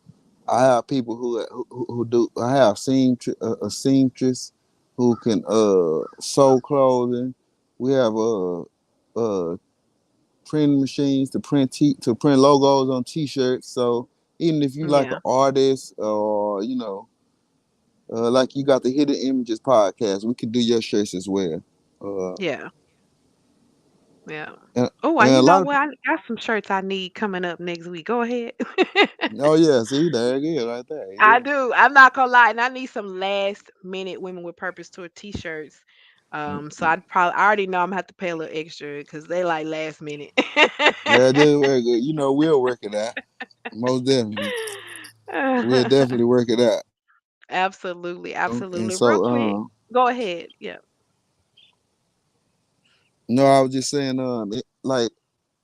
I have people who do. I have a seamstress who can sew clothing. We have printing machines to to print logos on T-shirts. So even if you like an Yeah. artist or like you got the Hidden Images podcast, we could do your shirts as well. Uh, Yeah. Yeah. and, Oh, and and a you know lot of what? I got some shirts I need coming up next week. Go ahead. oh yeah, see there it is right there. I Yeah. do. I'm not gonna lie, and I need some last minute Women with Purpose tour T-shirts. So I already know I'm gonna have to pay a little extra because they like last minute. Yeah, this very good. We'll work it out. Most definitely. We'll definitely work it out. Absolutely, And absolutely. Real so quick, go ahead. Yeah. no, I was just saying like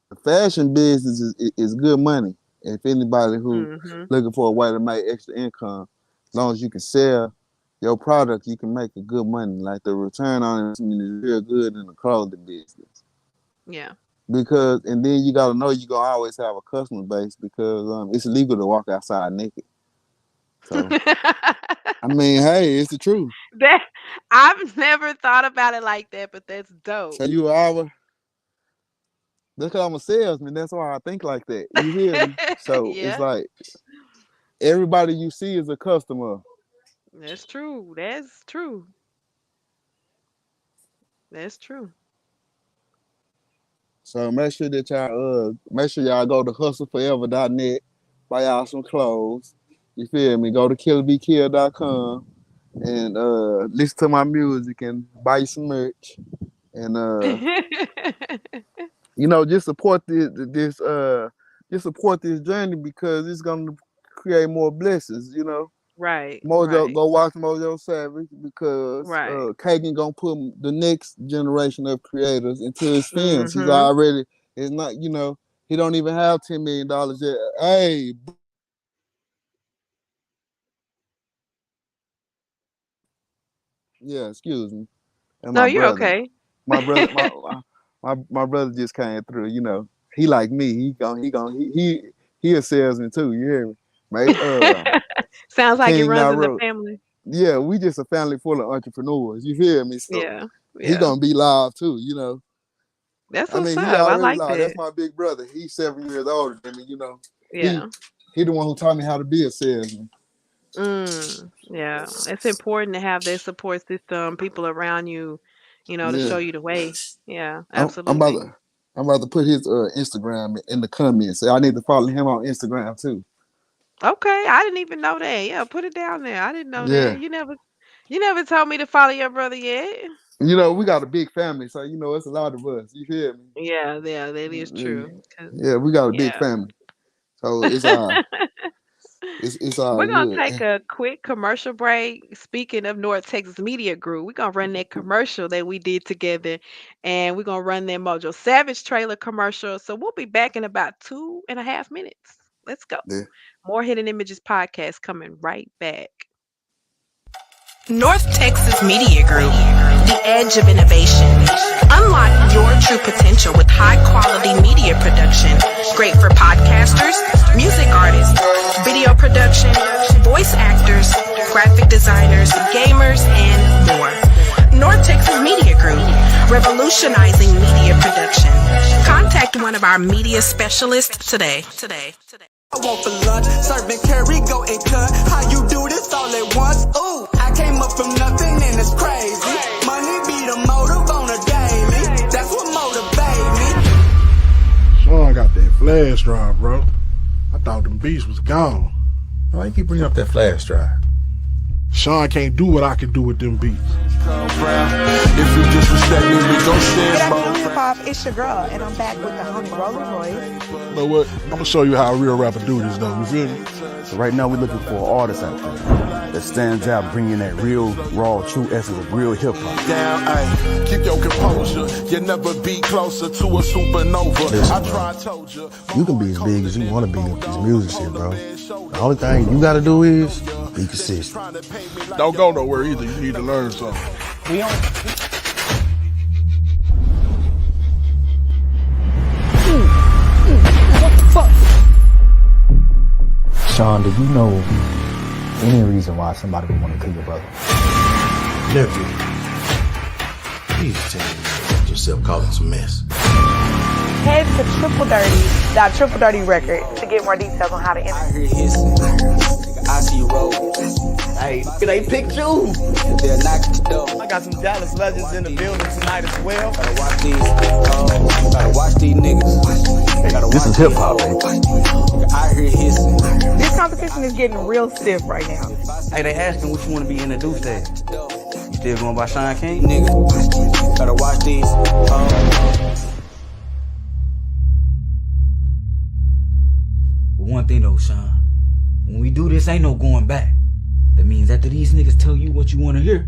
the fashion business is good money. If anybody who Mhm. looking for a way to make extra income, as long as you can sell your product, you can make a good money. Like the return on investment is real good in the clothing business. Yeah. Because and then you gotta know you gonna always have a customer base because it's illegal to walk outside naked. So I mean, hey, it's the truth. That I've never thought about it like that, but that's dope. So that's because I'm a salesman. That's why I think like that. You hear me? So it's Yeah, like everybody you see is a customer. that's true. That's true. That's true. So make sure y'all go to hustleforever.net, buy y'all some clothes. You feel me? Go to Killabkill'd.com and listen to my music and buy you some merch. And just support just support this journey because it's gonna create more blessings. Right, Mojo, right, go watch Mojo Savage because right. Kagan gonna put the next generation of creators into his films. Mhm. It's not, he don't even have $10 million yet. Hey, yeah, excuse me. And No, my you're brother, okay. my brother, my brother just came through. He like me. He a salesman too. You hear me? Mate, Sounds like it King runs in the Naruto. family. Yeah, we just a family full of entrepreneurs. You feel me? So Yeah, he yeah. gonna be live too. That's I what's mean, he up. I already like live. that. That's my big brother. He's 7 years older than me. He Yeah. he the one who taught me how to be a salesman. Yeah. It's important to have that support system, people around you, to Yeah, show you the way. Yeah, I'm about absolutely. to put his Instagram in the comments. So I need to follow him on Instagram too. Okay, I didn't even know that. Yeah, put it down there. I didn't know that. Yeah, You never told me to follow your brother yet. we got a big family, so it's a lot of us. You feel me? Yeah, yeah, that is true. 'Cause- Yeah, we got a big yeah. family, so it's all We're gonna good. take a quick commercial break. Speaking of North Texas Media Group, we're gonna run that commercial that we did together, and we're gonna run that Mojo Savage trailer commercial. So we'll be back in about 2.5 minutes. Let's go. Yeah. More Hidden Images podcast coming right back. North Texas Media Group, the edge of innovation. Unlock your true potential with high-quality media production, great for podcasters, music artists, video production, voice actors, graphic designers, gamers, and more. North Texas Media Group, revolutionizing media production. Contact one of our media specialists today. I want for lunch, serving curry, go and cut. How you do this all at once? Ooh, I came up from nothing and it's crazy. Money be the motive on a daily. That's what motivate me. Sean got that flash drive, bro. I thought them beats was gone. Why you keep bringing up that flash drive? Sean can't do what I can do with them beats. If you disrespect me, we gon' Good share more. afternoon, hip-hop. It's your girl, and I'm back with the homie Rolling Royce. You know what? I'm gonna show you how a real rapper do this, though. You feel me? So right now we're looking for an artist out there that stands out, bringing that real, raw, true essence of real hip hop. Down, ay, keep your composure. You never be closer to a supernova. Listen, I tried, told you. You can be as big as you want to be with this music shit, bro. The only thing you gotta do is be consistent. Don't go nowhere either. You need to learn something. We on. What the fuck? Sean, do you know any reason why somebody would want to kill your brother? Nephew, please tell me you let yourself cause us a mess. Head to Triple Dirty Record to get more details on how to enter. I hear hissing. I see you roll. Hey, they picked you. They'll knock at the door. I got some Dallas legends in the building tonight as well. Gotta watch these. Gotta watch these niggas. This is hip hop, baby. I hear hissing. This competition is getting real stiff right now. Hey, they asking what you want to be introduced as. You still going by Sean King? Nigga. Gotta watch these. But one thing though, Sean, when we do this, ain't no going back. That means after these niggas tell you what you want to hear,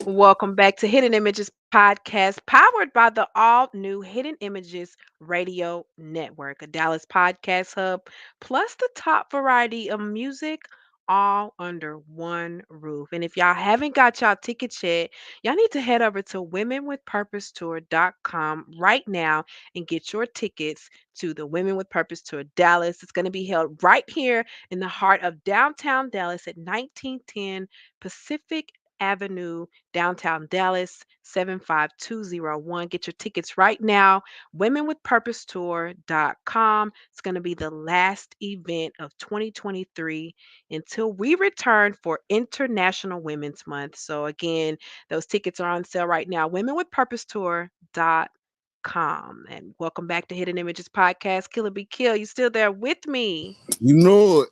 Welcome back to Hidden Images Podcast, powered by the all new Hidden Images Radio Network, a Dallas podcast hub, plus the top variety of music, all under one roof. And if y'all haven't got y'all tickets yet, y'all need to head over to womenwithpurposetour.com right now and get your tickets to the Women with Purpose Tour Dallas. It's going to be held right here in the heart of downtown Dallas at 1910 Pacific Avenue, downtown Dallas, 75201. Get your tickets right now. Womenwithpurposetour.com. It's going to be the last event of 2023 until we return for International Women's Month. So, again, those tickets are on sale right now. Womenwithpurposetour.com. And welcome back to Hidden Images Podcast. Killabkill'd, you still there with me? You know it.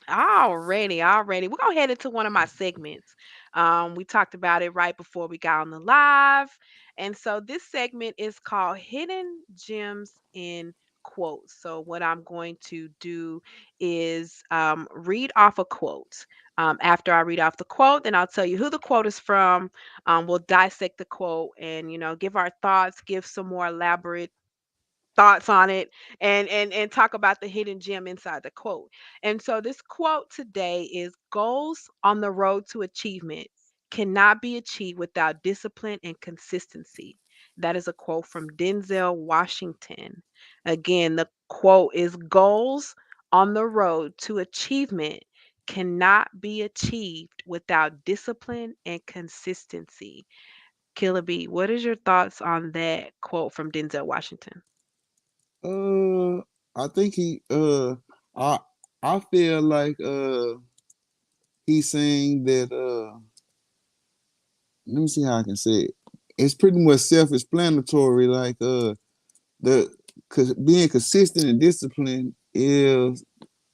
Already. We're gonna head into one of my segments. We talked about it right before we got on the live. And so this segment is called Hidden Gems in Quotes. So what I'm going to do is read off a quote. After I read off the quote, then I'll tell you who the quote is from. We'll dissect the quote and give our thoughts, give some more elaborate thoughts on it, and talk about the hidden gem inside the quote. And so this quote today is: goals on the road to achievement cannot be achieved without discipline and consistency. That is a quote from Denzel Washington. Again, the quote is: goals on the road to achievement cannot be achieved without discipline and consistency. Killer B, what is your thoughts on that quote from Denzel Washington? I think I I feel like he's saying that let me see how I can say it. It's pretty much self-explanatory, like being consistent and disciplined is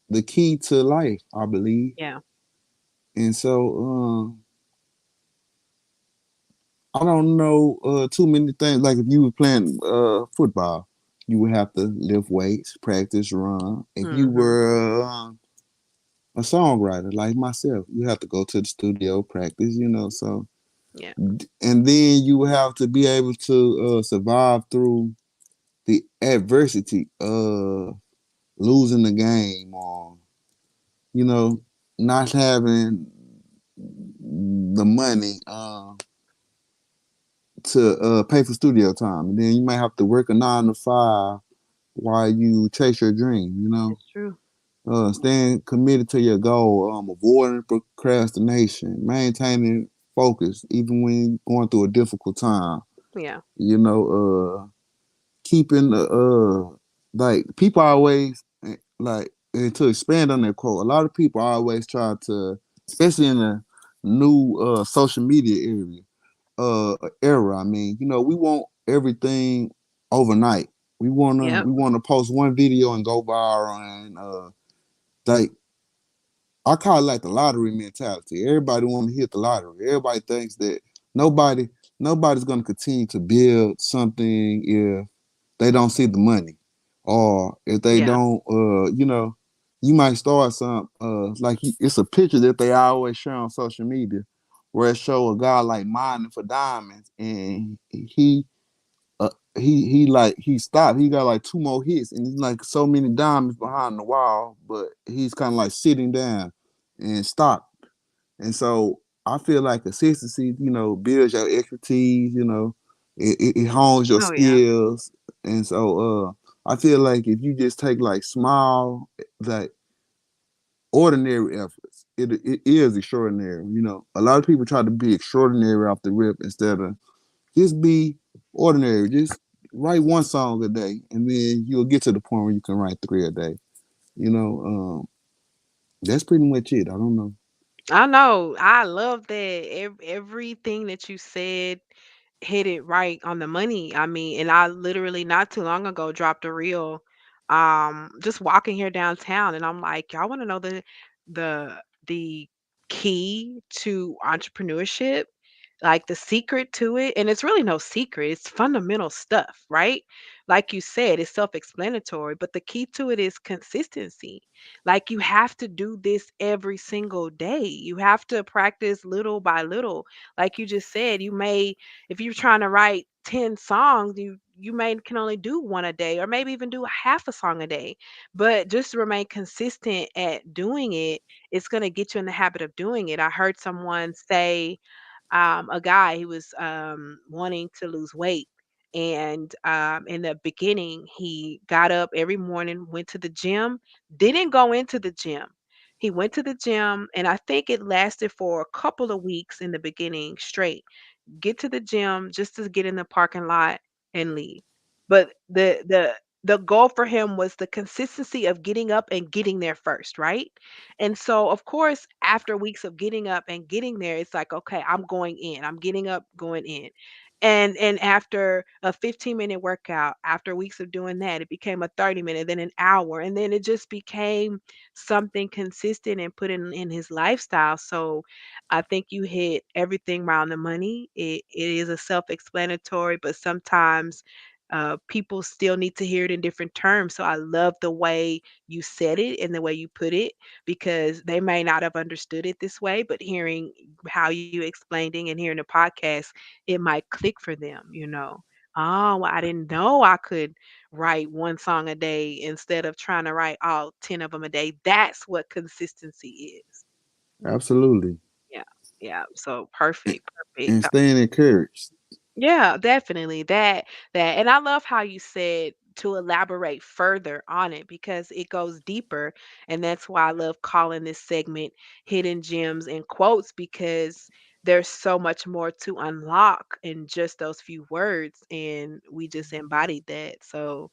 the key to life, I believe. Yeah. And so I don't know too many things. Like if you were playing football, you would have to lift weights, practice, run. If you were a songwriter like myself, you have to go to the studio, practice, so Yeah. and then you have to be able to survive through the adversity of losing the game, or you know, not having the money to pay for studio time, and then you might have to work a 9 to 5 while you chase your dream. It's true. Staying committed to your goal, avoiding procrastination, maintaining focus even when going through a difficult time. Yeah. You know, keeping the like people always like, and to expand on that quote, a lot of people always try to, especially in the new social media era. I mean, we want everything overnight. Yep. We wanna post one video and go viral, and like I call it like the lottery mentality. Everybody want to hit the lottery. Everybody thinks that nobody nobody's gonna continue to build something if they don't see the money, or if they Yeah. don't you might start some like it's a picture that they always share on social media where it show a guy like mining for diamonds, and he stopped. He got like two more hits, and it's like so many diamonds behind the wall, but he's kind of like sitting down and stopped. And so I feel like consistency, builds your expertise. It hones your Oh yeah. skills, and so I feel like if you just take like small, like ordinary efforts, it is extraordinary. A lot of people try to be extraordinary off the rip instead of just be ordinary. Just write one song a day, and then you'll get to the point where you can write three a day. You know, that's pretty much it. I don't know. I know. I love that. Everything that you said hit it right on the money. I mean, and I literally not too long ago dropped a reel, just walking here downtown, and I'm like, y'all want to know the the key to entrepreneurship? Like the secret to it, and it's really no secret, it's fundamental stuff, right? Like you said, it's self-explanatory, but the key to it is consistency. Like you have to do this every single day. You have to practice little by little. Like you just said, you may, if you're trying to write 10 songs, you may can only do one a day, or maybe even do half a song a day. But just to remain consistent at doing it, it's going to get you in the habit of doing it. I heard someone say, a guy, he was wanting to lose weight. And in the beginning, he got up every morning, went to the gym, didn't go into the gym. He went to the gym, and I think it lasted for a couple of weeks in the beginning straight. Get to the gym just to get in the parking lot and leave. But the goal for him was the consistency of getting up and getting there first, right? And so of course, after weeks of getting up and getting there, it's like, okay, I'm going in. I'm getting up, going in. And after a 15-minute workout, after weeks of doing that, it became a 30-minute, then an hour, and then it just became something consistent and put in his lifestyle. So I think you hit everything around the money. It is a self-explanatory, but sometimes people still need to hear it in different terms. So I love the way you said it and the way you put it, because they may not have understood it this way, but hearing how you explained it and hearing the podcast, it might click for them. Oh, I didn't know I could write one song a day instead of trying to write all 10 of them a day. That's what consistency is. Absolutely, Yeah, yeah. So perfect, perfect. and staying encouraged. Yeah, definitely. That and I love how you said to elaborate further on it because it goes deeper, and that's why I love calling this segment hidden gems and quotes, because there's so much more to unlock in just those few words, and we just embodied that. So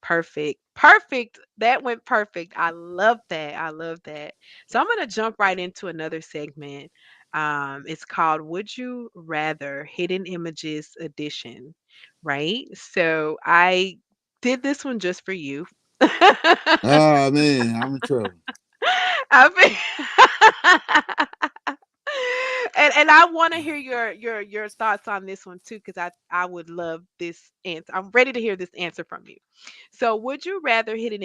perfect. Perfect. That went perfect. I love that. I love that. So I'm going to jump right into another segment. It's called Would You Rather Hidden Images Edition, right? So I did this one just for you. Ah man, I'm in trouble. I mean, and I want to hear your thoughts on this one too, because I would love this answer. I'm ready to hear this answer from you. So, would you rather hidden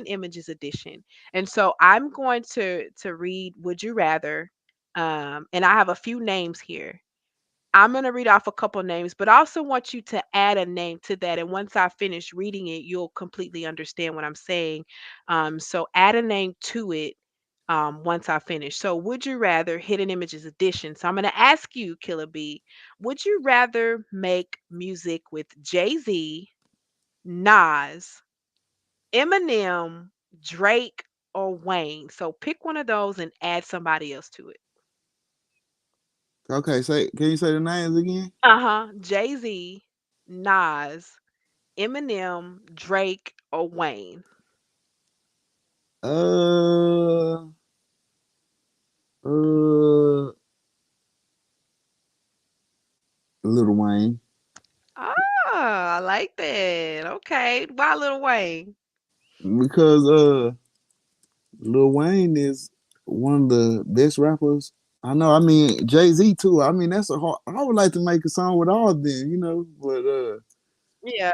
images edition? And so I'm going to read Would you rather, and I have a few names here. I'm going to read off a couple names, but I also want you to add a name to that. And once I finish reading it, you'll completely understand what I'm saying. So add a name to it once I finish. So, would you rather Hidden Images Edition? So, I'm going to ask you, Killer B, would you rather make music with Jay Z, Nas, Eminem, Drake, or Wayne? So, pick one of those and add somebody else to it. Okay, can you say the names again? Uh-huh. Jay-Z, Nas, Eminem, Drake, or Wayne. Uh, uh, Little Wayne, Ah, I like that. Okay. Why Lil Wayne? because Lil Wayne is one of the best rappers. I know. I mean, Jay Z too. I mean, that's a hard. I would like to make a song with all of them, But Yeah.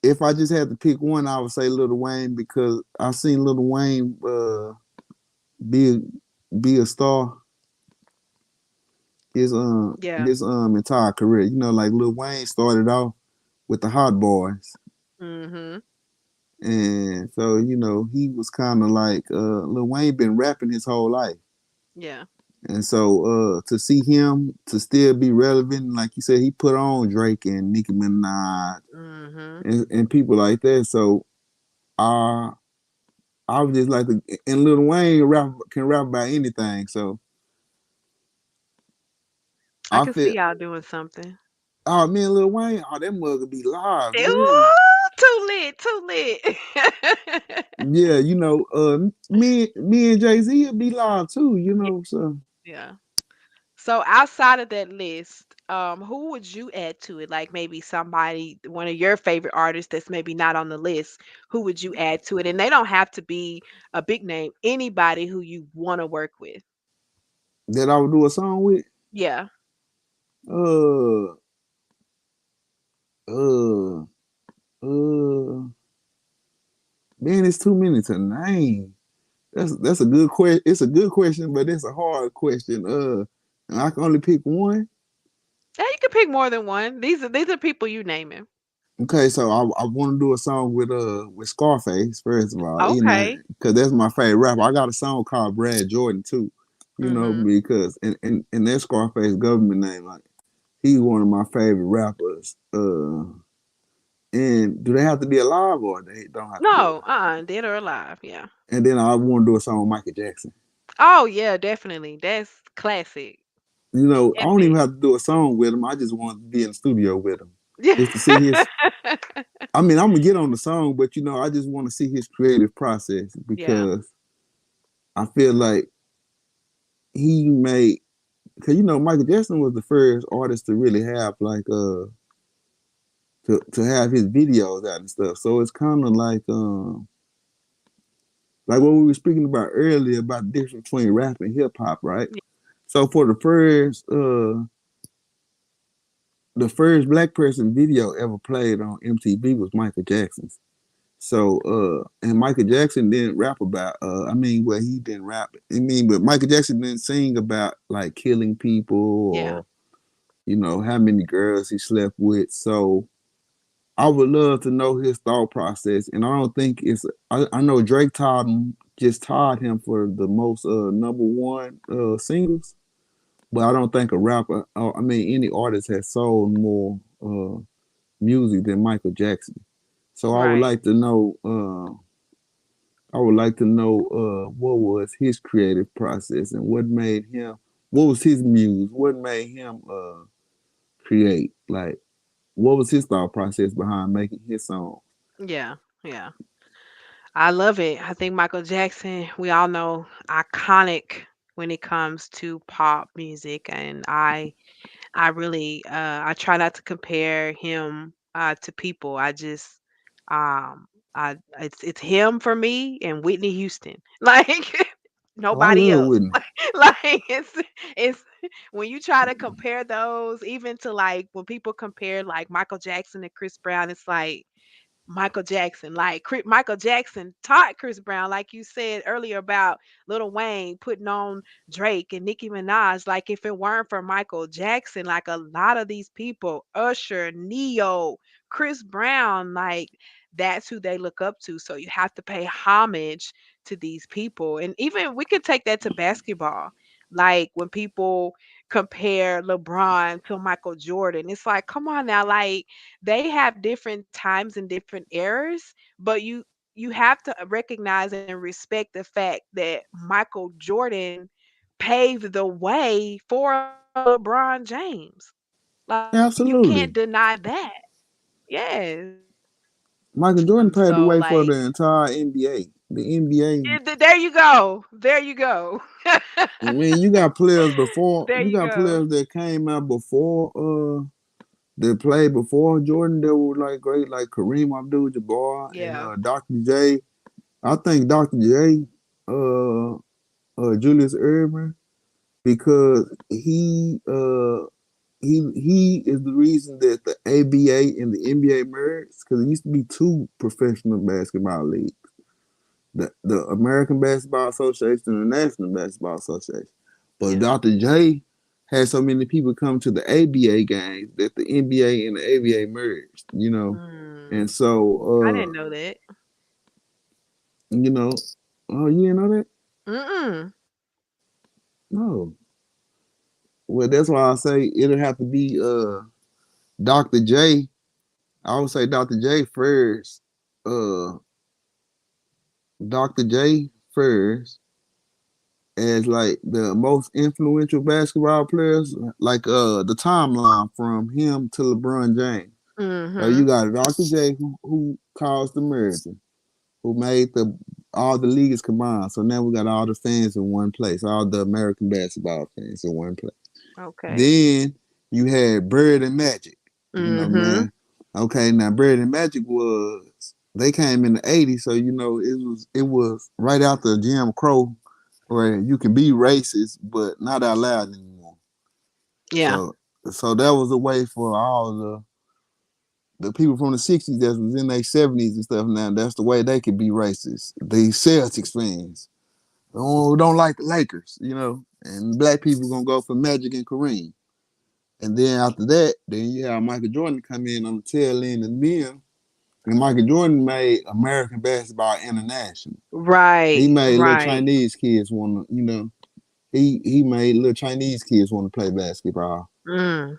if I just had to pick one, I would say Lil Wayne because I've seen Lil Wayne be be a star Yeah. his entire career. Like Lil Wayne started off with the Hot Boys. Mhm. And so, he was kind of like Lil Wayne been rapping his whole life. Yeah. And so to see him to still be relevant, like you said, he put on Drake and Nicki Minaj Mhm. and people like that. So uh I would just like to, and Lil Wayne can rap about anything. So I I can feel, see y'all doing something. oh man, Lil Wayne, oh that mug be live. You hear me? Ooh, too lit, too lit. Yeah, me and Jay Z would be live too. Yeah. So Yeah. So outside of that list, who would you add to it? Like maybe somebody, one of your favorite artists that's maybe not on the list. Who would you add to it? And they don't have to be a big name. Anybody who you want to work with. that I would do a song with. Yeah. Uh, uh, uh. Man, it's too many to name. That's a good question. It's a good question, but it's a hard question. And I can only pick one. Yeah, you can pick more than one. These are people you naming. Okay, so I want to do a song with Scarface first of all, Okay. because that's my favorite rapper. I got a song called Brad Jordan too, Mhm. because and that Scarface government name, like he's one of my favorite rappers. And do they have to be alive or they don't have to be No, alive? dead or alive. Yeah. And then I want to do a song with Michael Jackson. Oh yeah, definitely. That's classic. I don't even Epic. have to do a song with him. I just want to be in the studio with him, Yeah. just to see his. I mean, I'm gonna get on the song, but I just want to see his creative process Yeah. because I feel like he made because Michael Jackson was the first artist to really have like to have his videos out and stuff. So it's kind of like what we were speaking about earlier about the difference between rap and hip hop, right? Yeah. So for the first black person video ever played on MTV was Michael Jackson's. So and Michael Jackson didn't rap about I mean well he didn't rap. But Michael Jackson didn't sing about like killing people Yeah. or how many girls he slept with. So I would love to know his thought process. And I don't think I know Drake taught him for the most number one singles, but I don't think a rapper I mean any artist has sold more music than Michael Jackson. So Right. I would like to know what was his creative process and what was his muse, what made him create, like what was his thought process behind making his song. Yeah. Yeah. I love it. I think Michael Jackson, we all know, iconic when it comes to pop music, and I really I try not to compare him to people. I just um it's him for me and Whitney Houston. Like Oh, I nobody love else. Whitney. Like it's when you try to compare those even to like when people compare like Michael Jackson and Chris Brown, it's like Michael Jackson. Like Michael Jackson taught Chris Brown, like you said earlier about Lil Wayne putting on Drake and Nicki Minaj. Like if it weren't for Michael Jackson, like a lot of these people, Usher, Neo, Chris Brown, like that's who they look up to. So you have to pay homage to these people. And even we could take that to basketball. Like when people compare LeBron to Michael Jordan, it's like, come on now, like they have different times and different eras, but you have to recognize and respect the fact that Michael Jordan paved the way for LeBron James. Like you can't deny Absolutely. that. Yes. Michael So Jordan paved the like way for the entire NBA. The NBA. there you go. There you go. I mean, you got players before. There You you got go. players that came out before. That played before Jordan. That were like great, like Kareem Abdul-Jabbar and Yeah. Dr. J. I think Dr. J. Julius Erving because he is the reason that the ABA and the NBA merged because it used to be two professional basketball leagues, the American Basketball Association and the National Basketball Association. But Yeah. Dr. J had so many people come to the ABA games that the NBA and the ABA merged, Mm. and so I didn't know that. you know, oh, you didn't know that? Mm-mm. No. Well, that's why I say it'll have to be Dr. J. I would say Dr. J first. Uh Dr. J first as like the most influential basketball players, like the timeline from him to LeBron James. So you Mhm. got Dr. J who caused the merger, who made the all the leagues combined. So now we got all the fans in one place, all the American basketball fans in one place. Okay. Then you had Bird and Magic. Mhm. Man. Okay, now Bird and Magic was they came in the 80s, so it was right after Jim Crow where you can be racist but not out loud anymore. Yeah. So that was a way for all the people from the 60s that was in their 70s and stuff now, that's the way they could be racist. The Celtics fans. Don't like the Lakers, and black people gonna go for Magic and Kareem. And then after that, then you have Michael Jordan come in on the tail end of them. And Michael Jordan made American basketball international. He Right. made little Right. Chinese kids want to, he made little Chinese kids want to play basketball. Mm.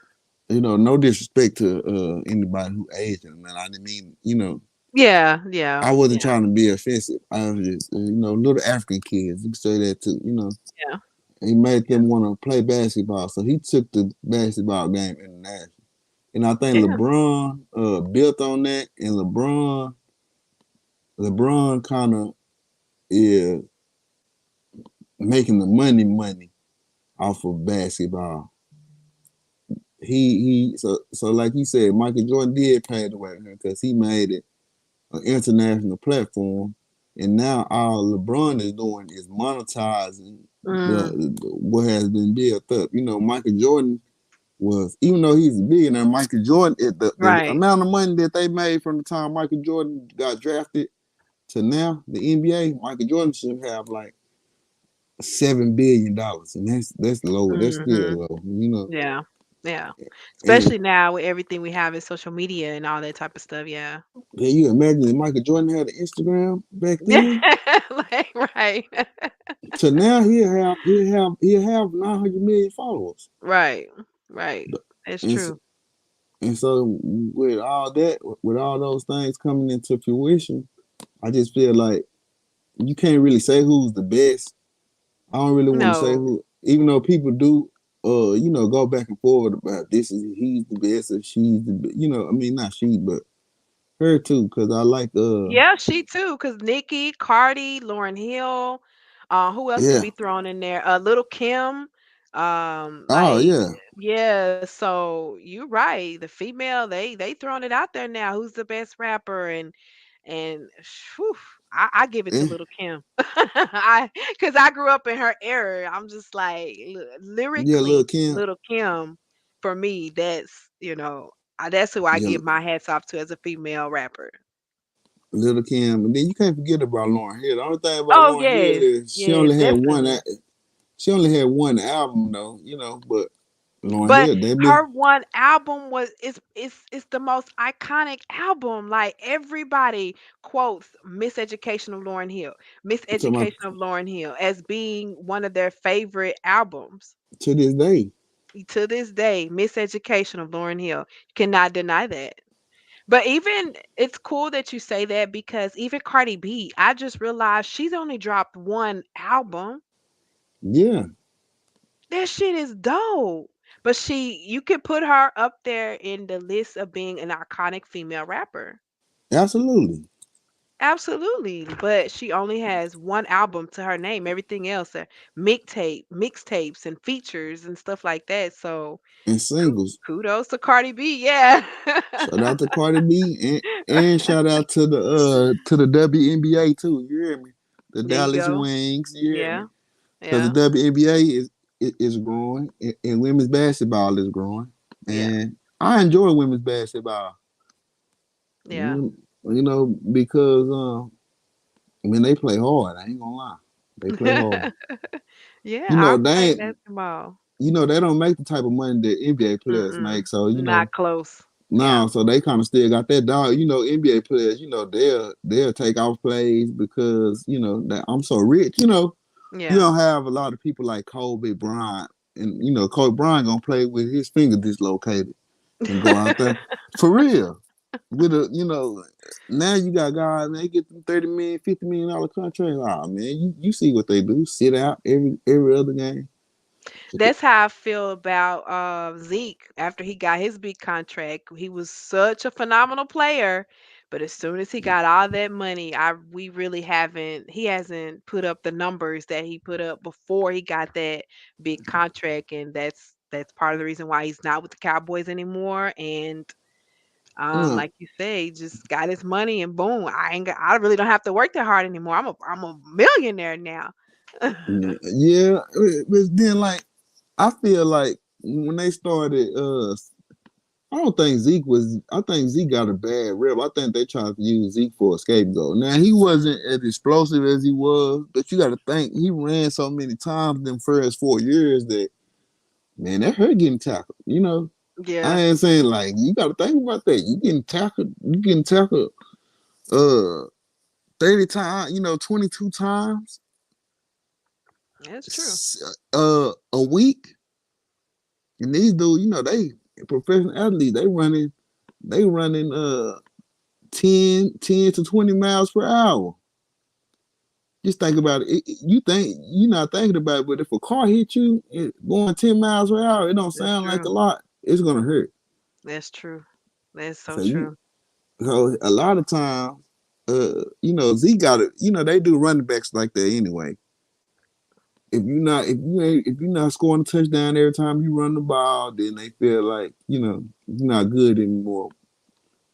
No disrespect to anybody who Asian, man. I didn't mean, Yeah. Yeah. I wasn't Yeah. trying to be offensive. I was just, little African kids. You can say that too. Yeah. He made Yeah. them want to play basketball. So he took the basketball game international. And I think Yeah. LeBron built on that, and LeBron kind of is making the money off of basketball. So like you said, Michael Jordan did pave the way because he made it an international platform, and now all LeBron is doing is monetizing Mm. the what has been built up. Michael Jordan was, even though he's a billionaire, Michael Jordan, the Right. amount of money that they made from the time Michael Jordan got drafted to now, the NBA, Michael Jordan should have like $7 billion, and that's low. That's Mhm. still low. Yeah. Yeah. And Especially now with everything we have in social media and all that type of stuff. Yeah. can you imagine if Michael Jordan had an Instagram back Yeah. then? Like right. To now, he'll have 900 million followers. Right. Right. It's And true. and so with all that, with all those things coming into fruition, I just feel like you can't really say who's the best. I don't really want to say No. who, even though people do, go back and forward about this is he's the best or she's the best. I mean not she, but her too, because I like Yeah, she too. Cause Nikki, Cardi, Lauren Hill, who else can yeah. be thrown in there? Little Kim. Oh Like yeah. yeah, so you're right. The female, they throwing it out there now. Who's the best rapper? And whew, I give it to And Little Kim. Cause I grew up in her era. I'm just like yeah, Lil lyrically, Kim. Little Kim for me, that's that's who I Yeah, give my hats off to as a female rapper. Little Kim, and then you can't forget about Lauryn Hill. The only thing about Oh Lauryn Hill yes, is yes, definitely. she only had one album though, but Lauryn But Hill, they been her one album was it's the most iconic album. Like everybody quotes Miseducation of Lauryn Hill, talking about Miseducation of Lauryn Hill as being one of their favorite albums. to this day. To this day, Miseducation of Lauryn Hill. You cannot deny that. But even it's cool that you say that because even Cardi B, I just realized she's only dropped one album. Yeah, That shit is dope. But you could put her up there in the list of being an iconic female rapper. absolutely. Absolutely. But she only has one album to her name. Everything else are mixtapes and features and stuff like that. So And singles. kudos to Cardi B. Yeah. Shout out to Cardi B and shout out to the WNBA too. You hear me? The There you Dallas go. Wings. You hear me? Yeah. Because the Yeah. WNBA is growing and women's basketball is growing, Yeah. and I enjoy women's basketball. Yeah. Because when they play hard, I ain't gonna lie, they play hard. Yeah, You I know they play ain't. basketball. They don't make the type of money that NBA players Mm-mm. make. So Not close. Yeah. no, so they kind of still got that dog. NBA players, they'll take off plays because that I'm so rich. You Yeah. don't have a lot of people like Kobe Bryant, and Kobe Bryant gonna play with his finger dislocated and go out there for real. With now you got guys, man, they get them $30 million, $50 million contracts. Ah, man, you see what they do? Sit out every other game. That's how I feel about Zeke after he got his big contract. He was such a phenomenal player, but as soon as he got all that money, I we really haven't he hasn't put up the numbers that he put up before he got that big contract, and that's part of the reason why he's not with the Cowboys anymore. And Uh, like you say, he just got his money and boom, I really don't have to work that hard anymore. I'm a millionaire now. yeah, but then like I feel like when they started, I think Zeke got a bad rep. I think they tried to use Zeke for a scapegoat. Now he wasn't as explosive as he was, but you got to think he ran so many times them first 4 years that man, that hurt getting tackled. I Yeah, ain't saying like you got to think about that. You getting tackled, uh, 30 times. 22 times, that's true. a week. And these dudes, they professional athletes. They running 10 to 20 miles per hour. Just think about it. You think you're not thinking about it, but if a car hit you going 10 miles per hour, it don't That's sound like true. a lot. It's gonna hurt. That's true. That's so So you true. so a lot of times, Z got it. They do running backs like that anyway. If you're not scoring a touchdown every time you run the ball, then they feel like you're not good anymore.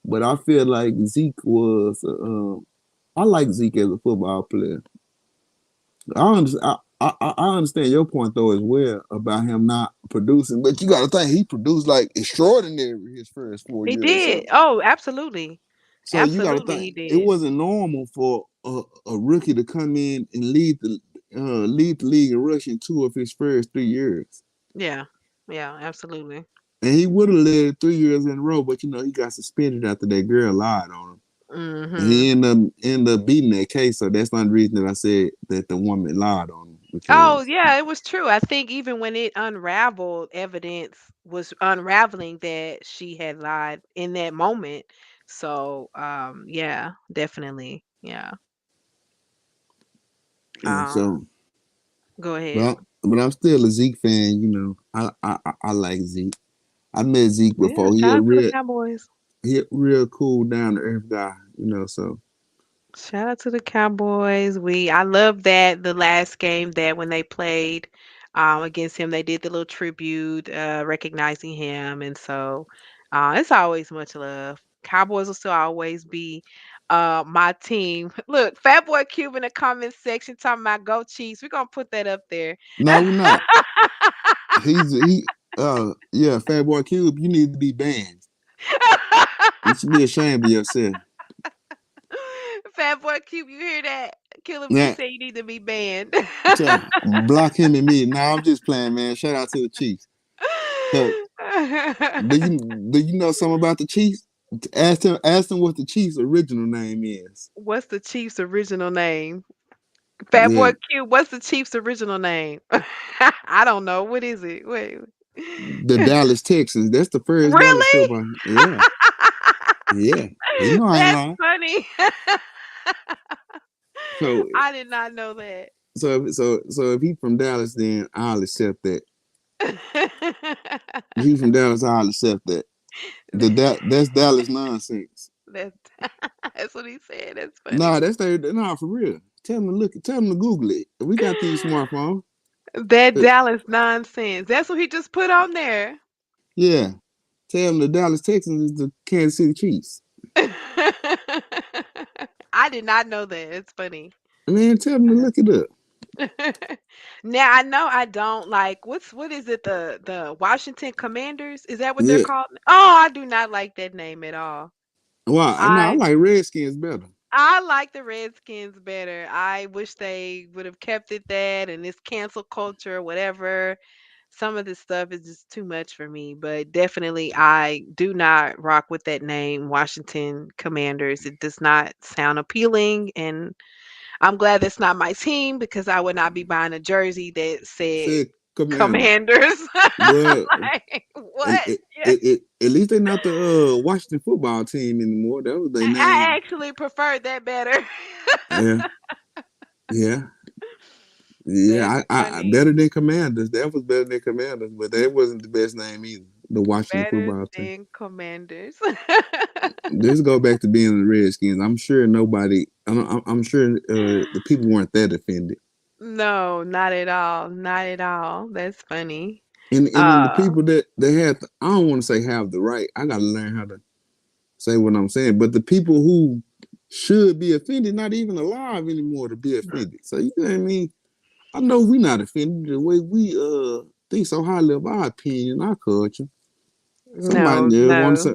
But I feel like Zeke was. I like Zeke as a football player. I understand your point though as well about him not producing, but you got to think he produced like extraordinary his first four He years. did. Oh, absolutely. So you got to Absolutely, he think it did. wasn't normal for a rookie to come in and lead the league in rushing 2 of his first 3 years. Yeah. Yeah, absolutely. And he would have led 3 years in a row, but he got suspended after that girl lied on him. And Mhm. he ended up beating that case. So that's not the reason that I said that the woman lied on him Oh, because yeah, it was true. I think even when it unraveled, evidence was unraveling that she had lied in that moment. So, yeah, definitely. Yeah. yeah. Um, So go ahead. but I'm still a Zeke fan. I like Zeke. I met Zeke Yeah, before. shout out to the Cowboys. He a real cool down to earth guy. So Shout out to the Cowboys. I love that the last game that when they played against him, they did the little tribute, recognizing him, and so it's always much love. Cowboys will still always be my team. Look, Fat Boy Cube in the comment section talking about go Chiefs. We're gonna put that up there. no, we're not. Yeah, Fat Boy Cube, you need to be banned. You should be ashamed of yourself. Fat boy Cube, you hear that? Killer B Now, say you need to be banned. block him and me. Now I'm just playing, man. Shout out to the Chiefs. Cause do you know something about the Chiefs? Ask him what the Chiefs' original name is. What's the Chief's original name? Fat Yeah, boy Cube, what's the Chief's original name? I don't know. What is it? Wait. the Dallas Texans. That's the first Dallas Really? football. Yeah, yeah. You know I ain't That's lying. funny. So I did not know that. so if he from Dallas, then I'll accept that. If he from Dallas, I'll accept that. That's Dallas nonsense. That's that's what he said. That's Nah, funny. that's nah for real. Tell him to look. Tell him to Google it. We got these smartphones. That But Dallas nonsense. That's what he just put on there. yeah, tell him the Dallas Texans is the Kansas City Chiefs. I did not know that. It's funny. Man, tell him to look it up. Now I know I don't like what is it, the Washington Commanders? Is that what they're Yeah. called? Oh, I do not like that name at all. Wow. No, I I like Redskins better. I like the Redskins better. I wish they would have kept it that and this cancel culture, whatever. Some of this stuff is just too much for me, but definitely I do not rock with that name, Washington Commanders. It does not sound appealing, and I'm glad that's not my team because I would not be buying a jersey that said Said Commanders. Commanders. Well, Like, what? Yeah. at least they're not the Washington football team anymore. That was their I name. actually preferred that better. Yeah, yeah, That's yeah. I funny. better than Commanders. That was better than Commanders, but that wasn't the best name either. The Washington Better football team. than Commanders. Let's go back to being the Redskins. I'm sure nobody. I'm sure the people weren't that offended. No, not at all. Not at all. That's funny. And then the Uh, people that they had, I don't want to say have the right. I got to learn how to say what I'm saying. But the people who should be offended, not even alive anymore to be offended. So you know what I mean? I know we not offended the way we think so highly of our opinion, our culture. Somebody no, there want to no.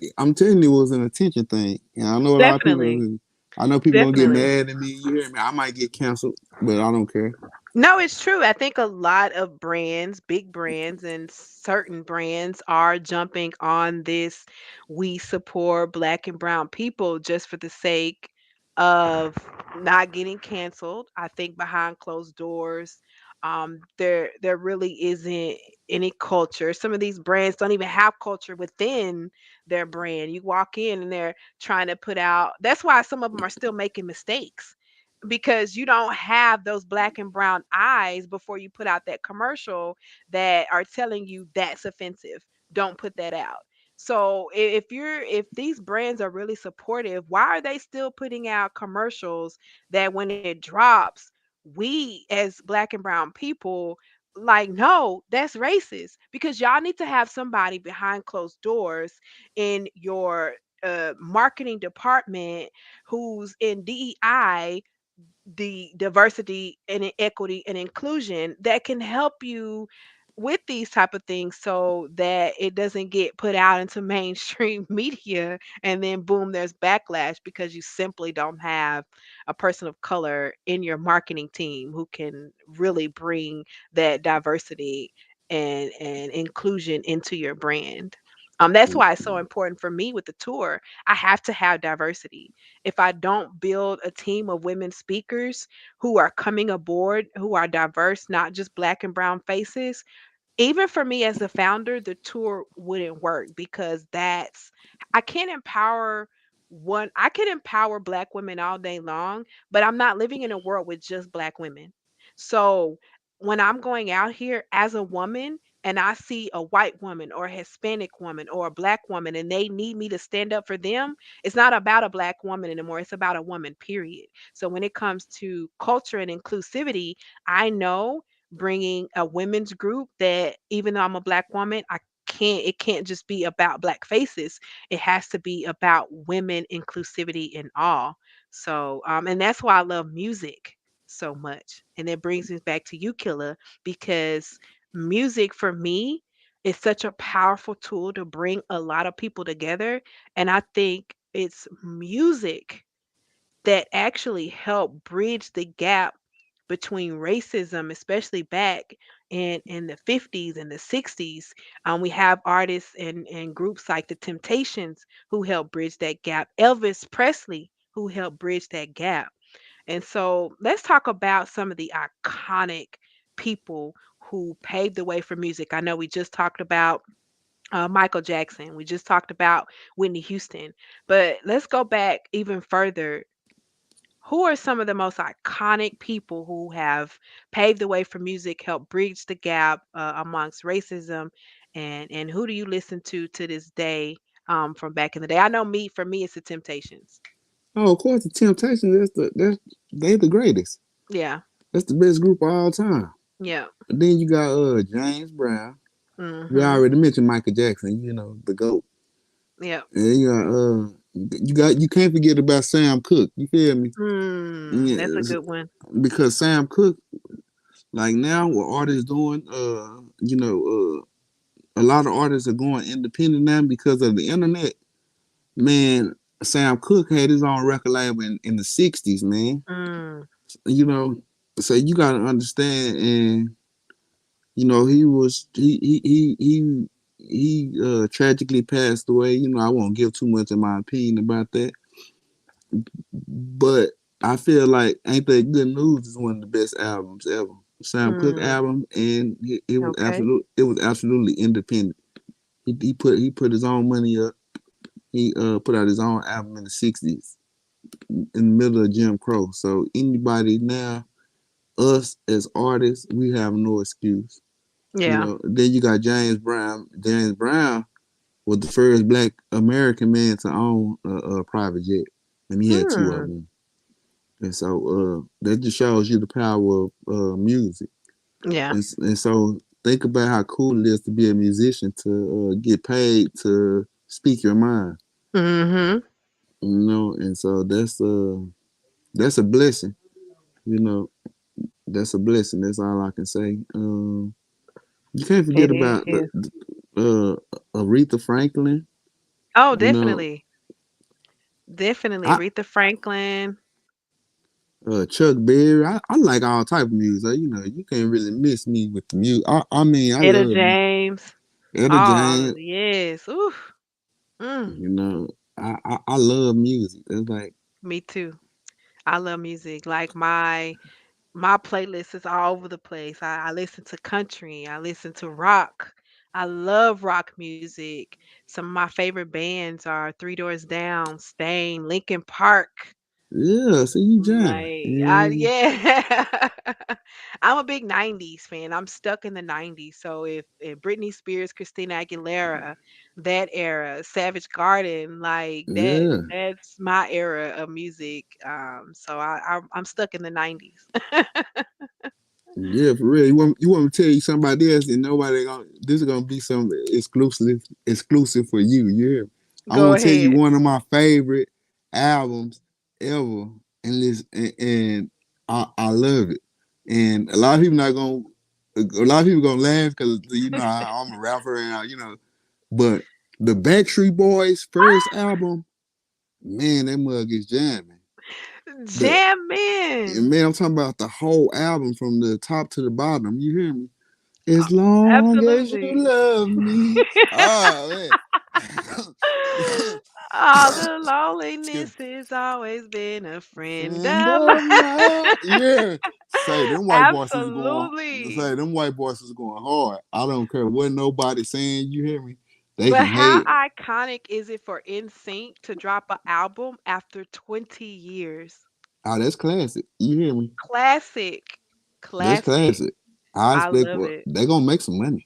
say, I'm telling you, it was an attention thing. And I know a lot of Definitely. people. I know people gonna get Definitely. mad at me. You hear me? I might get canceled, but I don't care. No, it's true. I think a lot of brands, big brands, and certain brands are jumping on this we support black and brown people just for the sake of not getting canceled. I think behind closed doors, there really isn't any culture. Some of these brands don't even have culture within their brand. You walk in and they're trying to put out, that's why some of them are still making mistakes because you don't have those black and brown eyes before you put out that commercial that are telling you that's offensive. Don't put that out. So if these brands are really supportive, why are they still putting out commercials that when it drops, we as black and brown people like no, that's racist because y'all need to have somebody behind closed doors in your marketing department who's in DEI, the diversity and equity and inclusion that can help you with these type of things so that it doesn't get put out into mainstream media and then boom there's backlash because you simply don't have a person of color in your marketing team who can really bring that diversity and inclusion into your brand. That's why it's so important for me with the tour. I have to have diversity. If I don't build a team of women speakers who are coming aboard, who are diverse, not just black and brown faces, even for me as the founder, the tour wouldn't work because that's I can't empower I can empower black women all day long, but I'm not living in a world with just black women. So when I'm going out here as a woman and I see a white woman or a Hispanic woman or a black woman and they need me to stand up for them, it's not about a black woman anymore. It's about a woman, period. So when it comes to culture and inclusivity, I know bringing a women's group that even though I'm a black woman, it can't just be about black faces. It has to be about women inclusivity in all. So and that's why I love music so much. And it brings me back to you, Killa, because music for me is such a powerful tool to bring a lot of people together. And I think it's music that actually help bridge the gap between racism, especially back in the 50s and the 60s. We have artists and groups like the Temptations who helped bridge that gap. Elvis Presley who helped bridge that gap. And so let's talk about some of the iconic people who paved the way for music. I know we just talked about Michael Jackson. We just talked about Whitney Houston. But let's go back even further. Who are some of the most iconic people who have paved the way for music, helped bridge the gap amongst racism, and who do you listen to this day from back in the day? I know me, for me, it's the Temptations. Oh, of course, the Temptation. They the greatest. Yeah, That's the best group of all time. yeah, And then you got James Brown. We mm-hmm, already mentioned Michael Jackson. You know the goat. yeah. And you can't forget about Sam Cooke. You feel me? Yeah, That's a good one. because Sam Cooke, like now, what artists doing, a lot of artists are going independent now because of the internet. Man, Sam Cooke had his own record label in the '60s, man. Mm, You know, so you gotta understand, and he was he tragically passed away. I won't give too much of my opinion about that, but I feel like "Ain't That Good News" is one of the best albums ever. Sam Cooke mm, album, and okay. it was absolutely independent. He put his own money up. He put out his own album in the '60s, in the middle of Jim Crow. So anybody now, us as artists, we have no excuse. Yeah. Then you got James Brown. James Brown was the first Black American man to own a private jet, and he had two of Mm, them. And so that just shows you the power of music. yeah. And so think about how cool it is to be a musician, to get paid to speak your mind. Mm-hmm. And so that's a blessing. You know, that's a blessing. That's all I can say. You can't forget It about is. Aretha Franklin. Oh, You know, definitely. Definitely. I Aretha Franklin, Chuck Berry. I like all type of music. You can't really miss me with the music. I mean, I Etta love music. James. Etta Oh, James. yes. Oof. Mm, You know, I love music. It's like, me too. I love music. Like my playlist is all over the place. I listen to country. I listen to rock. I love rock music. Some of my favorite bands are Three Doors Down, Stain, Linkin Park. yeah, see you jam. Like, Yeah, yeah. I'm a big 90s fan. I'm stuck in the 90s. So if Britney Spears, Christina Aguilera, that era, Savage Garden, like yeah. that's my era of music. So I'm stuck in the 90s. Yeah, for real. You want me to tell you somebody else, and nobody gonna. This is gonna be some exclusive for you. Yeah, I Go want to tell you ahead. one of my favorite albums ever, and I love it. And a lot of people not gonna. A lot of people gonna laugh because I'm a rapper, and but the Backstreet Boys first album, man, that mug is jamming. The Jamming. Man, I'm talking about the whole album from the top to the bottom. You hear me? As long as you Absolutely. love me. Oh man. All the loneliness Skip has always been a friend friend of of mine. mine. Yeah. Absolutely. Say them white boys is going hard. I don't care what nobody saying, you hear me? They But can how hate. iconic is it for NSYNC to drop an album after 20 years? Oh, that's classic. You hear me? Classic. That's Classic. classic. I I expect love what it. they gonna make some money.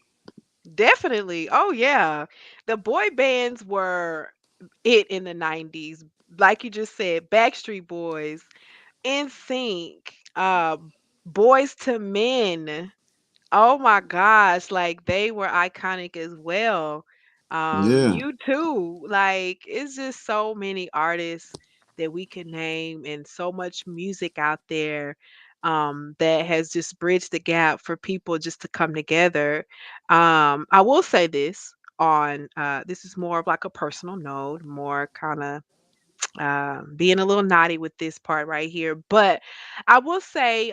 Definitely. Oh yeah. The boy bands were it in the 90s. Like you just said, Backstreet Boys, NSYNC, Boys to Men. Oh my gosh, like they were iconic as well. Yeah. You too. Like it's just so many artists that we can name and so much music out there that has just bridged the gap for people just to come together. I will say this on this is more of like a personal note, more kind of being a little naughty with this part right here. But I will say,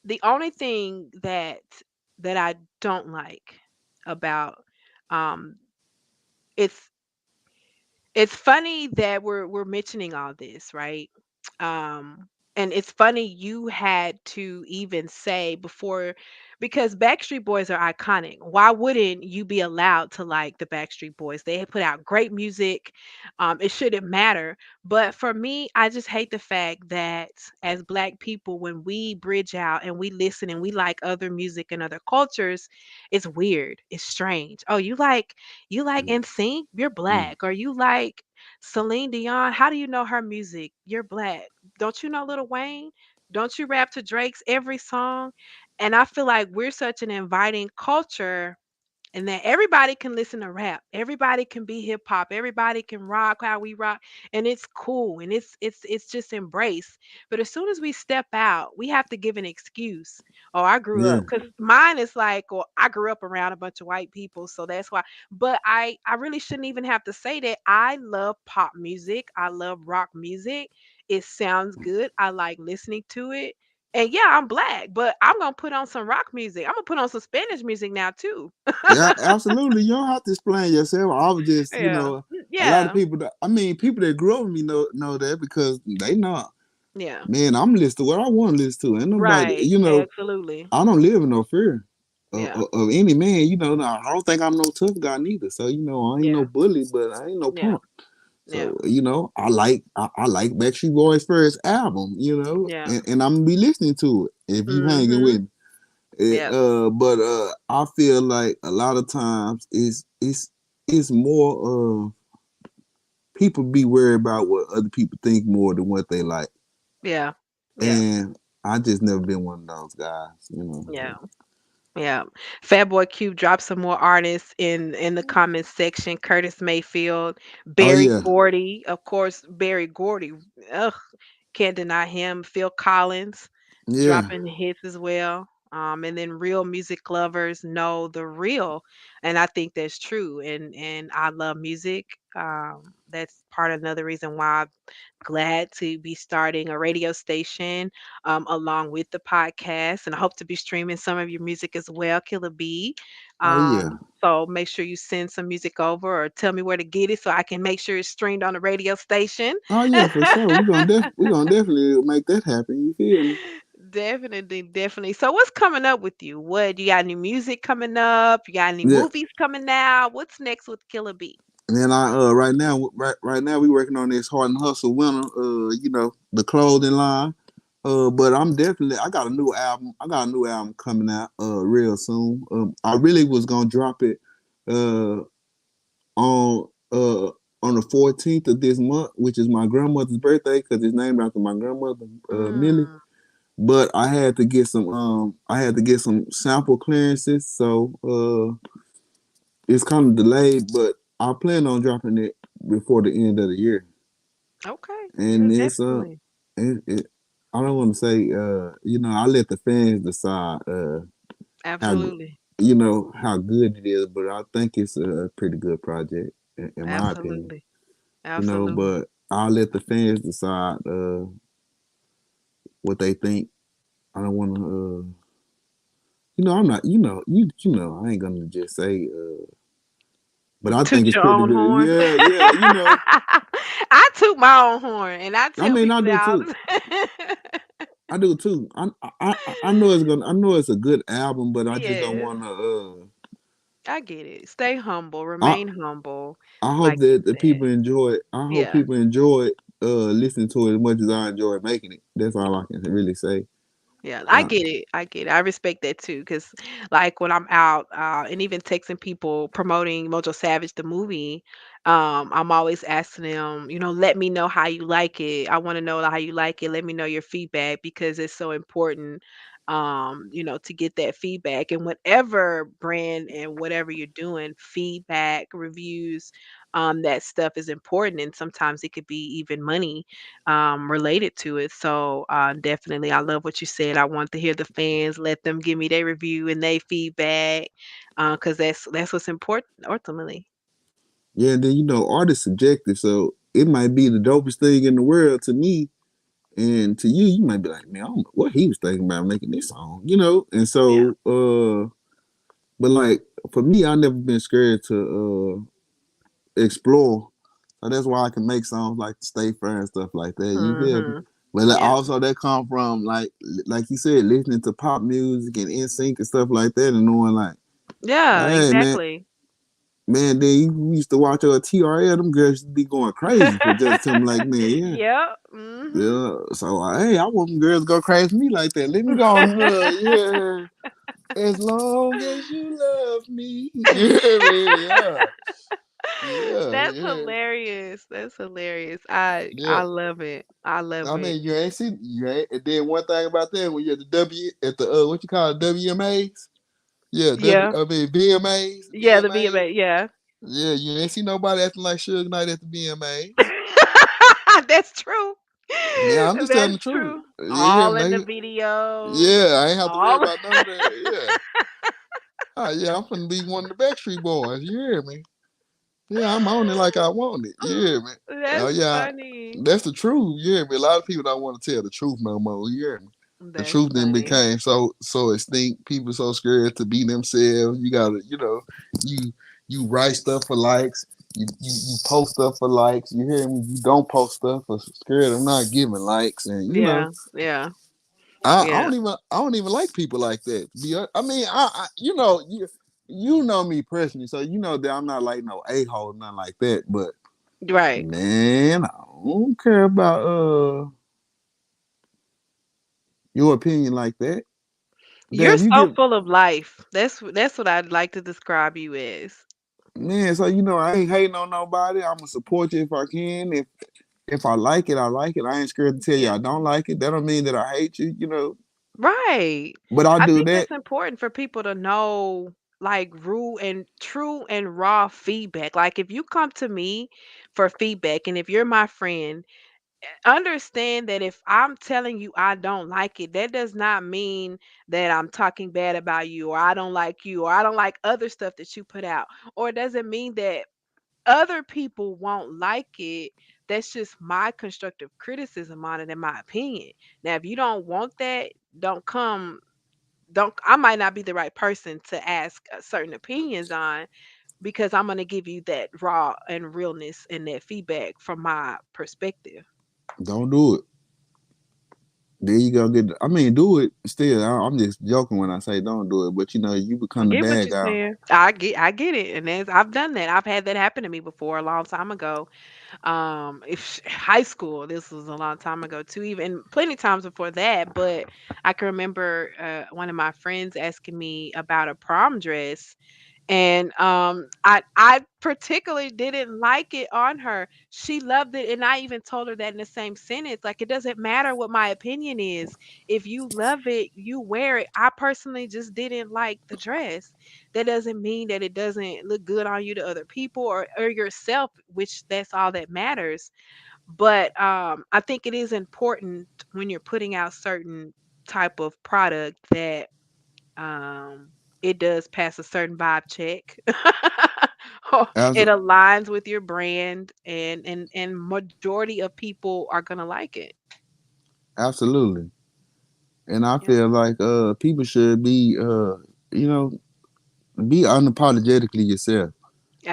the only thing that I don't like about, um, it's it's funny that we're mentioning all this, right? And it's funny you had to even say before, because Backstreet Boys are iconic. Why wouldn't you be allowed to like the Backstreet Boys? They put out great music. It shouldn't matter. But for me, I just hate the fact that as Black people, when we bridge out and we listen and we like other music and other cultures, it's weird. It's strange. Oh, you like NSYNC? You're Mm. Black. Or you like Celine Dion? How do you know her music? You're Black. Don't you know Lil Wayne? Don't you rap to Drake's every song? And I feel like we're such an inviting culture, and that everybody can listen to rap, everybody can be hip hop, everybody can rock how we rock, and it's cool, and it's just embraced. But as soon as we step out, we have to give an excuse. Oh, I grew Yeah, up, because mine is like, well, I grew up around a bunch of white people, so that's why. But I really shouldn't even have to say that. I love pop music, I love rock music. It sounds good, I like listening to it. And yeah, I'm Black, but I'm gonna put on some rock music. I'm gonna put on some Spanish music now too. yeah, absolutely. You don't have to explain yourself. I was just, Yeah. a lot of Yeah. people that, I mean, people that grew up with me know that because they know, Yeah. man, I'm listening to what I want to listen to. Ain't nobody, Right. Absolutely. I don't live in no fear Yeah. of any man. I don't think I'm no tough guy neither. So, I ain't no Yeah. bully, but I ain't no Yeah. punk. Yeah. So, I like Backstreet Boys' first album, Yeah. and I'm gonna be listening to it if you hanging with Mhm. me. It, Yep. but I feel like a lot of times it's more people be worried about what other people think more than what they like. Yeah. Yeah. And I just never been one of those guys. Yeah. Yeah. Fatboy Q dropped some more artists in the comments section. Curtis Mayfield, Oh Barry yeah, Gordy, of course, Barry Gordy. Ugh, can't deny him. Phil Collins yeah. dropping hits as well. And then real music lovers know the real, and I think that's true. And I love music. That's part of another reason why I'm glad to be starting a radio station, along with the podcast, and I hope to be streaming some of your music as well, Killer B. Oh yeah. So make sure you send some music over or tell me where to get it so I can make sure it's streamed on the radio station. Oh yeah, for sure. We're gonna definitely make that happen. You feel me? Definitely, definitely. So what's coming up with you? What you got, any music coming up? You got any Yeah. movies coming out? What's next with Killer B? And then right now we working on this Heart and Hustle winner, the clothing line. But I got a new album. I got a new album coming out real soon. I really was gonna drop it uh on uh on the 14th of this month, which is my grandmother's birthday, because it's named after my grandmother, Millie. Mm, But I had to get some sample clearances, so it's kind of delayed, but I plan on dropping it before the end of the year. okay. Yeah, And it's definitely. it I don't want to say I let the fans decide how Absolutely. how good it is, but I think it's a pretty good project in my opinion. Absolutely. Absolutely. But I'll let the fans decide what they think. I don't want to I'm not I ain't gonna just say but I think Toot it's your pretty own good. horn. Yeah, yeah. I toot my own horn and I I tell mean, I people do that too. I do too. I know I know it's a good album, but I just don't Yes, want to. I get it. Stay humble, I remain humble, I hope like you that the said. people enjoy it. I hope Yeah. people enjoy it. Listening to it as much as I enjoy making it. That's all I can really say. Yeah, I Uh, get it. I get it. I respect that too, because like when I'm out, and even texting people promoting Mojo Savage the movie, I'm always asking them, let me know how you like it. I want to know how you like it. Let me know your feedback because it's so important, to get that feedback. And whatever brand and whatever you're doing, feedback, reviews, that stuff is important. And sometimes it could be even money related to it. So definitely, I love what you said. I want to hear the fans, let them give me their review and their feedback, because that's what's important ultimately. yeah, and then art is subjective, so it might be the dopest thing in the world to me, and to you, you might be like, man, I don't know what he was thinking about making this song, And Yeah. so, but like for me, I never been scared to explore. So that's why I can make songs like Stay Fair and stuff like that. You feel me? Mhm. But Yeah. also that come from like you said, listening to pop music and NSYNC and stuff like that, and knowing like, Yeah, hey exactly. man, then you used to watch TRL, them girls used to be going crazy for just something like, man, yeah. Yep. Mhm. Yeah, so hey, I want them girls to go crazy for me like that. Let me go on, yeah. As long as you love me, yeah, man, yeah, yeah, That's yeah, hilarious. That's hilarious. I yeah. love it. I love I it. mean, you ain't see, you ain't. And then one thing about that, when you're at the what you call it, WMAs, yeah, Yeah. I mean VMAs, Yeah, the VMAs, VMA. Yeah. yeah, you ain't see nobody acting like Suge Knight at the VMAs. That's true. Yeah, I'm just telling That's the truth. true. Yeah, All in the man. videos. Yeah, I ain't have to worry All about none of that. Yeah. Oh yeah, I'm finna be one of the Backstreet Boys. You hear me? Yeah, I'm on it like I want it. You hear me? Oh That's yeah, funny. that's the truth. You hear me? A lot of people don't want to tell the truth no more. You hear me? The That's truth then funny. became so extinct. People so scared to be themselves. You gotta, you you write stuff for likes. You post stuff for likes. You hear me? You don't post stuff for scared of not giving likes, and Yeah. Yeah. I Yeah. don't even like people like that. I mean, you know me personally, so you know that I'm not like no a-hole, nothing like that. But Right. man, I don't care about your opinion like that. You're Damn, you so get full of life. That's what I'd like to describe you as. man. So I ain't hating on nobody. I'ma support you if I can. If I like it, I like it. I ain't scared to tell you Yeah. I don't like it. That don't mean that I hate you. Right. But I I do think that. it's important for people to know like true and true and raw feedback. Like if you come to me for feedback and if you're my friend, understand that if I'm telling you I don't like it, that does not mean that I'm talking bad about you or I don't like you or I don't like other stuff that you put out. Or it doesn't mean that other people won't like it. That's just my constructive criticism on it in my opinion. Now, if you don't want that, don't come don't I might not be the right person to ask certain opinions on because I'm going to give you that raw and realness and that feedback from my perspective. Don't do it. There you go. I mean, do it still. I'm just joking when I say don't do it, but you I become the get what bad you're guy. saying. I get it. And I've done that. I've had that happen to me before a long time ago. If high school, this was a long time ago too, even plenty times before that, but I can remember one of my friends asking me about a prom dress and I particularly didn't like it on her. She loved it and I even told her that in the same sentence. Like it doesn't matter what my opinion is. If you love it, you wear it. I personally just didn't like the dress. That doesn't mean that it doesn't look good on you to other people or yourself, which that's all that matters. But I think it is important when you're putting out certain type of product that um, it does pass a certain vibe check. Or As it aligns with your brand and majority of people are gonna like it. Absolutely. And I Yeah, feel like people should be you know be unapologetically yourself.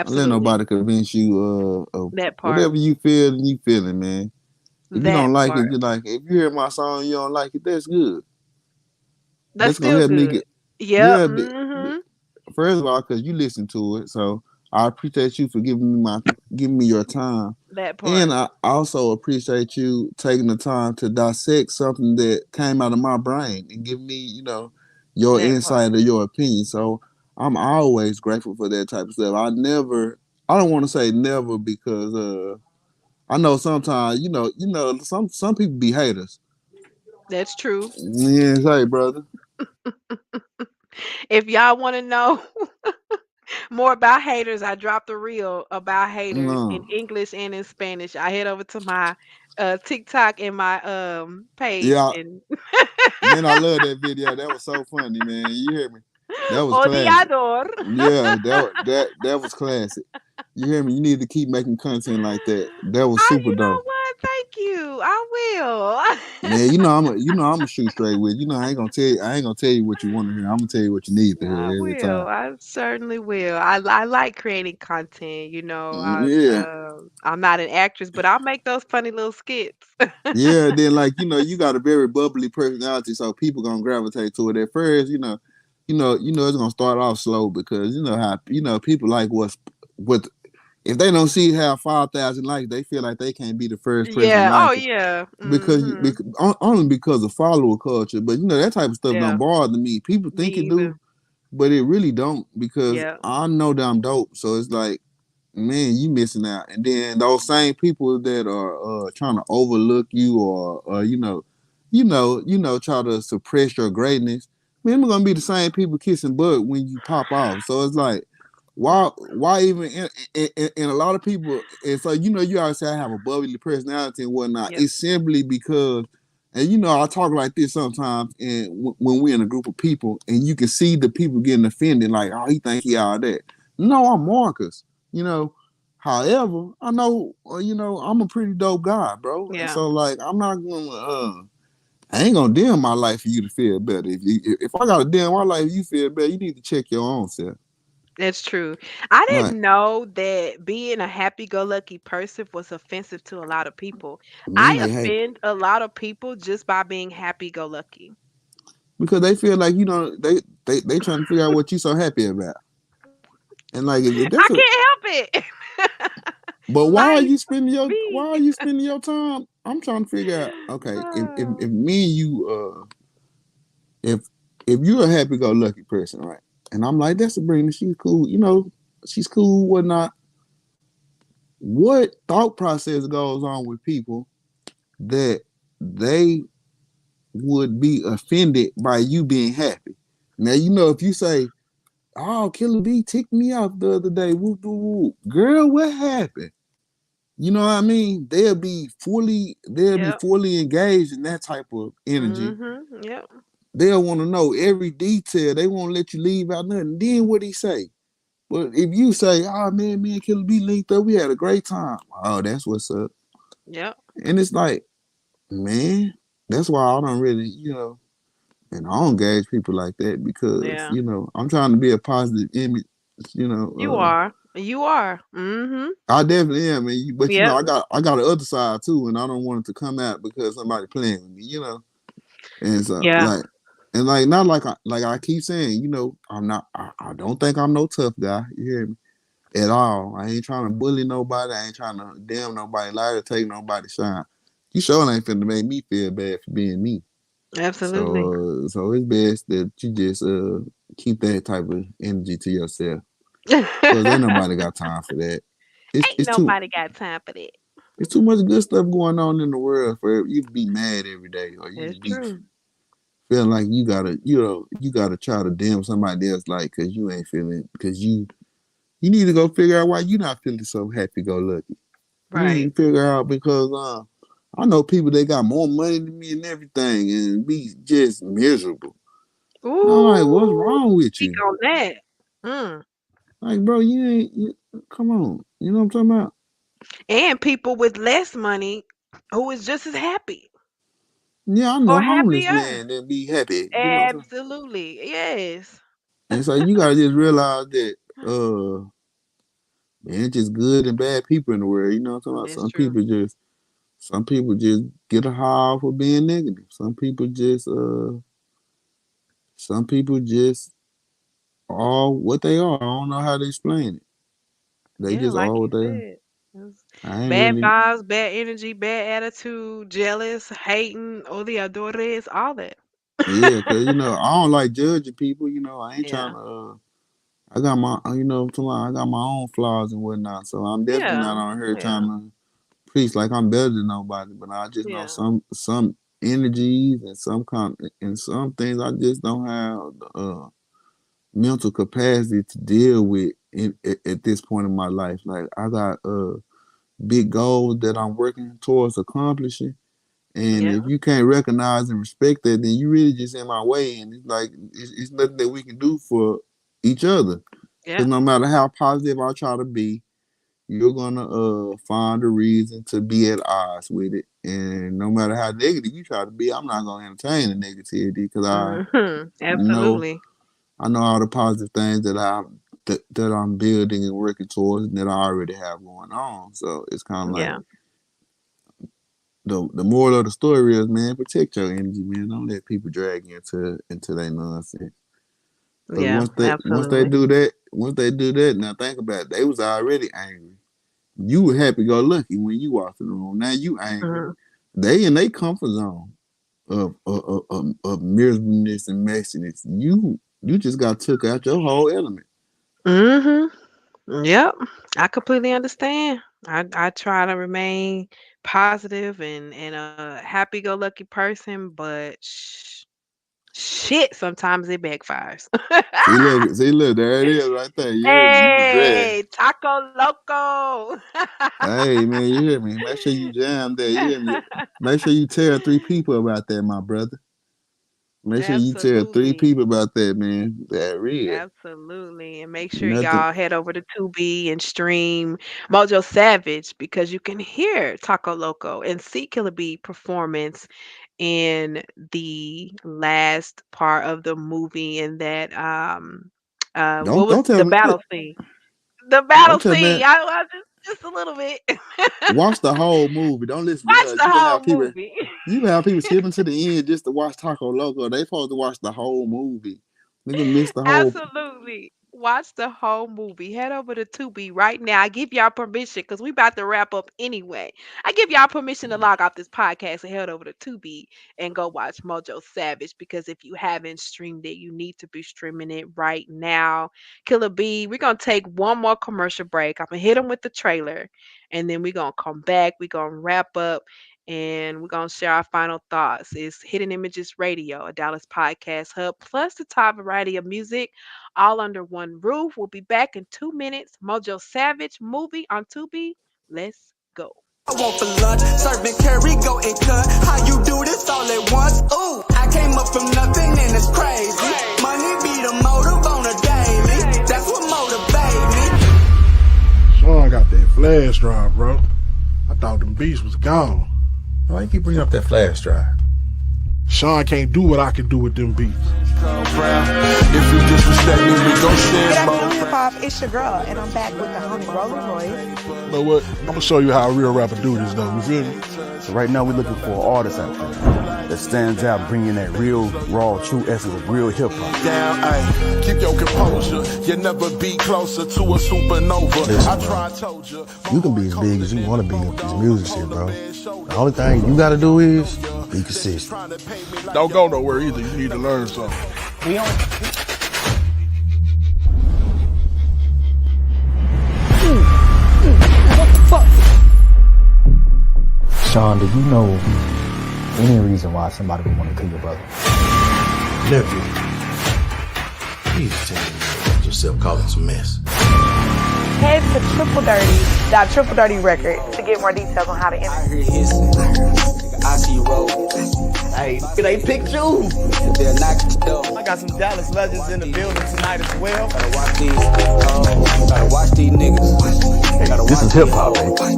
Don't let absolutely. nobody convince you of That part. whatever you feel and you feeling, man. If you don't That like it, part. you like it. If you hear my song and you don't like it, that's good. That's That's gonna still help me good. get Yep. yeah. Mhm. First of all, because you listen to it, so I appreciate you for giving me your time, That and part. I also appreciate you taking the time to dissect something that came out of my brain and give me, your That part. insight or your opinion. So I'm always grateful for that type of stuff. I don't want to say never because I know sometimes, some people be haters. That's true. Yeah, say, brother. If y'all want to know more about haters, I dropped a reel about haters in No, English and in Spanish. I head over to my TikTok and my page yeah, and man, I love that video. That was so funny, man. You hear me? That was classic. odiador. Yeah, that was classic. You hear me? You need to keep making content like that. That was super You know dope. what? Thank you. I will. Man, I'm a shoot straight with. I ain't gonna tell you what you want to hear. I'm gonna tell you what you need to I hear every will. time. I certainly will. I like creating content. Yeah. I'm not an actress, but I'll make those funny little skits. Yeah, then like you got a very bubbly personality, so people gonna gravitate to it at first. It's gonna start off slow because you know how people like what if they don't see it have 5,000 likes, they feel like they can't be the first person to Yeah. Oh like it yeah. because only because of follower culture. But that type of stuff don't Yeah. bother me. People Me think it either. do, but it really don't because Yeah. I know that I'm dope. So it's like, man, you missing out. And then those same people that are trying to overlook you or try to suppress your greatness, man, they're gonna be the same people kissing butt when you pop off. So it's like, why even and a lot of people, and so you always say I have a bubbly personality and whatnot. Yep. It's simply because, and I talk like this sometimes, and when we're in a group of people, and you can see the people getting offended, like, oh, he think he all that. No, I'm Marcus. You know, however, I know, I'm a pretty dope guy, bro, and Yeah. so like, I'm not gonna, I ain't gonna dim my life for you to feel better. If I gotta dim my life, you feel better, you need to check your own self. That's true. I Right. didn't know that being a happy-go-lucky person was offensive to a lot of people. Man, I they hate offend a lot of people just by being happy-go-lucky. because they feel like they trying to figure out what you so happy about, and like I that's a. can't help it. But Life be. why are you spending your time? I'm trying to figure out. Okay, if me and you if you're a happy go lucky person, right? And I'm like, that's Sabrena, she's cool, she's cool, whatnot. What thought process goes on with people that they would be offended by you being happy? Now if you say, "Oh, Killer B ticked me off the other day," whoop whoop whoop, girl, what happened? You know what I mean? They'll be Yep. fully engaged in that type of energy. Yep. They'll want to know every detail. They won't let you leave out nothing. Then what he say? But if you say, "Oh man, me and Killer B linked up, we had a great time." Oh, that's what's up. Yep. And it's like, man, that's why I don't really, and I don't engage people like that because, Yeah. I'm trying to be a positive image, you You know. are. You are. Mhm. I definitely am, man. But Yep. I got the other side too, and I don't want it to come out because somebody playing with me. And so Yeah. like not like I keep saying, I don't think I'm no tough guy. You hear me? At all. I ain't trying to bully nobody. I ain't trying to damn nobody, lie to take nobody shine. You sure ain't finna make me feel bad for being me. Absolutely. So it's best that you just keep that type of energy to yourself. Cause ain't Ain't nobody got time for that. It's too nobody got time for that. it's too much good stuff going on in the world for you to be mad every day or you It's to be true. feeling like you gotta try to damn somebody else like cause you ain't feeling cause you need to go figure out why you not feeling so happy go lucky. You Right. need to figure out because I know people that got more money than me and everything and be just miserable. And I'm like, what's Ooh, wrong with speak you? on that. Mm. Like, bro, come on. You know what I'm talking about? And people with less money who is just as happy Yeah, I or know homeless happier. man that be happy. You know what I'm saying? Absolutely. Yes. And so you gotta just realize that man, it's just good and bad people in the world. You know what I'm talking about? It's true. Some people just get a high for being negative. Some people just are what they are. I don't know how to explain it. They Yeah, just like are what you they are. said. It's I ain't bad really, vibes, bad energy, bad attitude, jealous, hating, odiadores, all that. yeah, cause I don't like judging people. I ain't trying Yeah. to. I got my, I got my own flaws and whatnot. So I'm definitely Yeah. not on here trying Yeah. to preach like I'm better than nobody. But I just know Yeah. some energies and some things I just don't have the mental capacity to deal with at this point in my life. Like I got big goals that I'm working towards accomplishing. And Yeah. if you can't recognize and respect that, then you really just in my way. And it's like it's nothing that we can do for each other. Because Yeah. no matter how positive I try to be, you're gonna find a reason to be at odds with it. And no matter how negative you try to be, I'm not gonna entertain the negativity because know Absolutely. I know all the positive things that I'm building and working towards and that I already have going on. So it's kind of like Yeah. the moral of the story is, man, protect your energy, man. Don't let people drag you into their nonsense. Because Yeah, absolutely. once they do that, now think about it, they was already angry. You were happy go lucky when you walked in the room. Now you angry. Mhm. They in their comfort zone of miserableness and messiness. You just got took out your whole element. Mhm. Yep. I completely understand. I try to remain positive and a happy-go-lucky person, but shit, sometimes it backfires. See, look, there it is right there. You heard me. You regret. Hey, Taco Loco. Hey man, you hear me? Make sure you jam there. You hear me? Make sure you tell three people about that, my brother. Make sure you tell three Absolutely. people about that, man. That real. Absolutely. And make sure Nothing. y'all head over to Tubi and stream Mojo Savage because you can hear Taco Loco and see Killer Bee performance in the last part of the movie in that what was Don't tell the me. battle scene? The battle Don't tell me. scene. I just a little bit. Watch the whole movie. Don't listen to Watch her. the whole movie. You gonna have people skipping to the end just to watch Taco Loco. They supposed to watch the whole movie. Nigga miss the whole. Absolutely. Watch the whole movie. Head over to Tubi right now. I give y'all permission because we about to wrap up anyway. I give y'all permission to log off this podcast and head over to Tubi and go watch Mojo Savage because if you haven't streamed it, you need to be streaming it right now. Killer B, we're going to take one more commercial break. I'm going to hit them with the trailer and then we're going to come back. We're going to wrap up and we're going to share our final thoughts. It's Hidden Images Radio, a Dallas podcast hub, plus the top variety of music, all under one roof. We'll be back in 2 minutes. Mojo Savage movie on Tubi. Let's go. I want for lunch, serving curry, go and cut. How you do this all at once? Ooh, I came up from nothing and it's crazy. Money be the motive on a daily. That's what motivate me. Sean got that flash drive, bro. I thought them beats was gone. Why you keep bringing up that flash drive? Sean can't do what I can do with them beats. If you disrespect me, we gon' Good share more. afternoon, hip hop. It's your girl, and I'm back with the homie Rolling Royce. You know what? I'm gonna show you how a real rapper do this, though. You feel me? So right now we're looking for an artist out there that stands out, bringing that real, raw, true essence of real hip hop. Down, ayy, keep your composure. You never be closer to a supernova. Listen, I tried, told you. You can be as big as you want to be with this music shit, bro. The only thing you gotta do is be consistent. Don't go nowhere either. You need to learn something. We on. Sean, do you know any reason why somebody would want to kill your brother? Nephew, please tell me about yourself causing some mess. Head to Triple Dirty Record to get more details on how to enter. I hear hissing. I see you roll. Hey, they picked you. They'll knock the door. I got some Dallas legends in the building tonight as well. Gotta watch these. Gotta watch these niggas. Gotta This watch is hip hop, baby.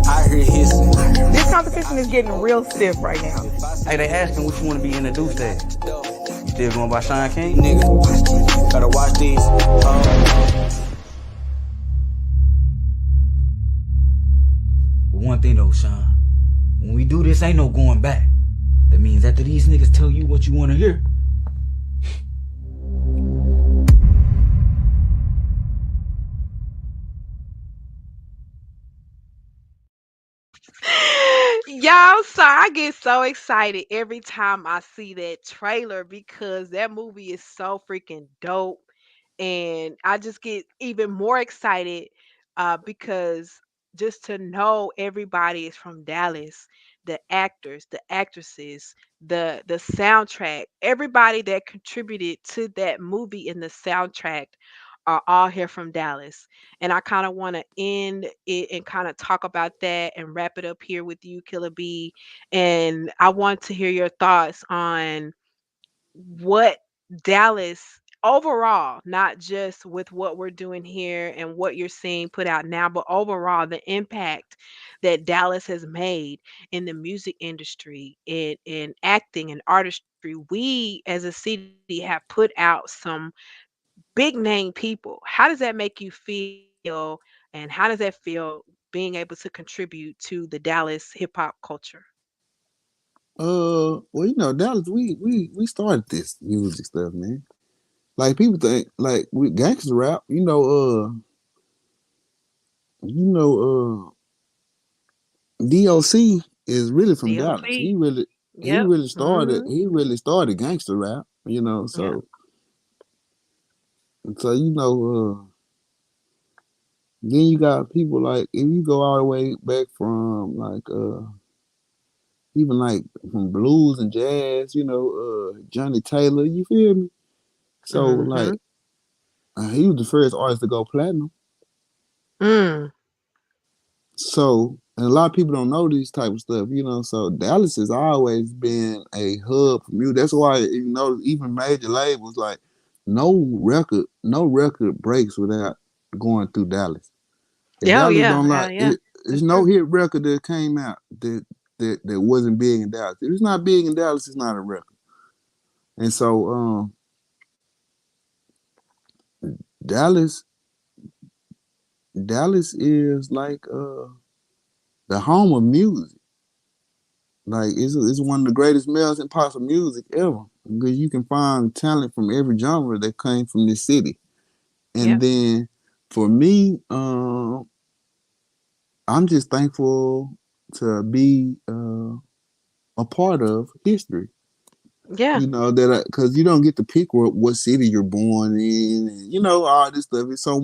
I hear hissing. This competition is getting real stiff right now. Hey, they asking what you want to be introduced as. You still going by Sean King? Nigga. Gotta watch these. But one thing though, Sean, when we do this, ain't no going back. That means after these niggas tell you what you want to hear, Y'all, so I get so excited every time I see that trailer because that movie is so freaking dope. And I just get even more excited because just to know everybody is from Dallas, the actors, the actresses, the soundtrack, everybody that contributed to that movie in the soundtrack are all here from Dallas. And I kind of want to end it and kind of talk about that and wrap it up here with you, Killer B. And I want to hear your thoughts on what Dallas overall, not just with what we're doing here and what you're seeing put out now, but overall, the impact that Dallas has made in the music industry, in acting and artistry. We as a city have put out some big name people. How does that make you feel? And how does that feel being able to contribute to the Dallas hip hop culture? Well, Dallas, we started this music stuff, man. Like people think, like with gangster rap, you know, DOC is really from Dallas. DOC. He Yep. really started Mhm. he really started gangster rap, Yep. so then you got people like if you go all the way back from like even like from blues and jazz, Johnny Taylor, you feel me? So like Mhm. he was the first artist to go platinum. Mm. So, and a lot of people don't know these type of stuff, So Dallas has always been a hub for music. That's why even major labels like no record breaks without going through Dallas. If Yeah, oh Dallas yeah. don't Yeah, like yeah. it, there's That's no true. hit record that came out that wasn't big in Dallas. If it's not big in Dallas, it's not a record. And so Dallas Dallas is like the home of music. Like it's one of the greatest melting pots of music ever because you can find talent from every genre that came from this city. And Yep. then for me, I'm just thankful to be a part of history. Yeah. That because you don't get to pick what city you're born in, and all this stuff. It's so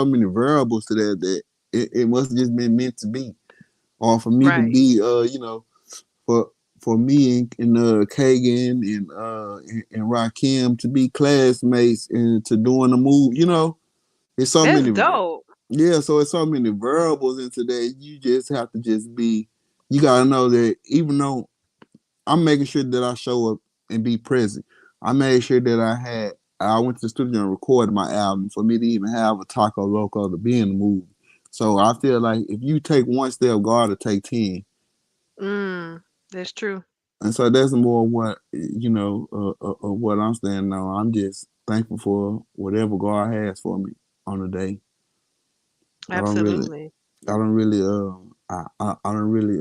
many variables to that it must have just been meant to be, or for me to Right. be, for me and Kagan and Rakim to be classmates and to doing a move, it's so That's many dope. yeah, so it's so many variables into that. You just have to just be you gotta know that even though I'm making sure that I show up and be present. I made sure that I went to the studio and recorded my album for me to even have a Taco Loco to be in the movie. So I feel like if you take one step, God will take 10. Mm. That's true. And so that's more what what I'm standing on. I'm just thankful for whatever God has for me on the day. I don't really, Absolutely. I don't really, I don't really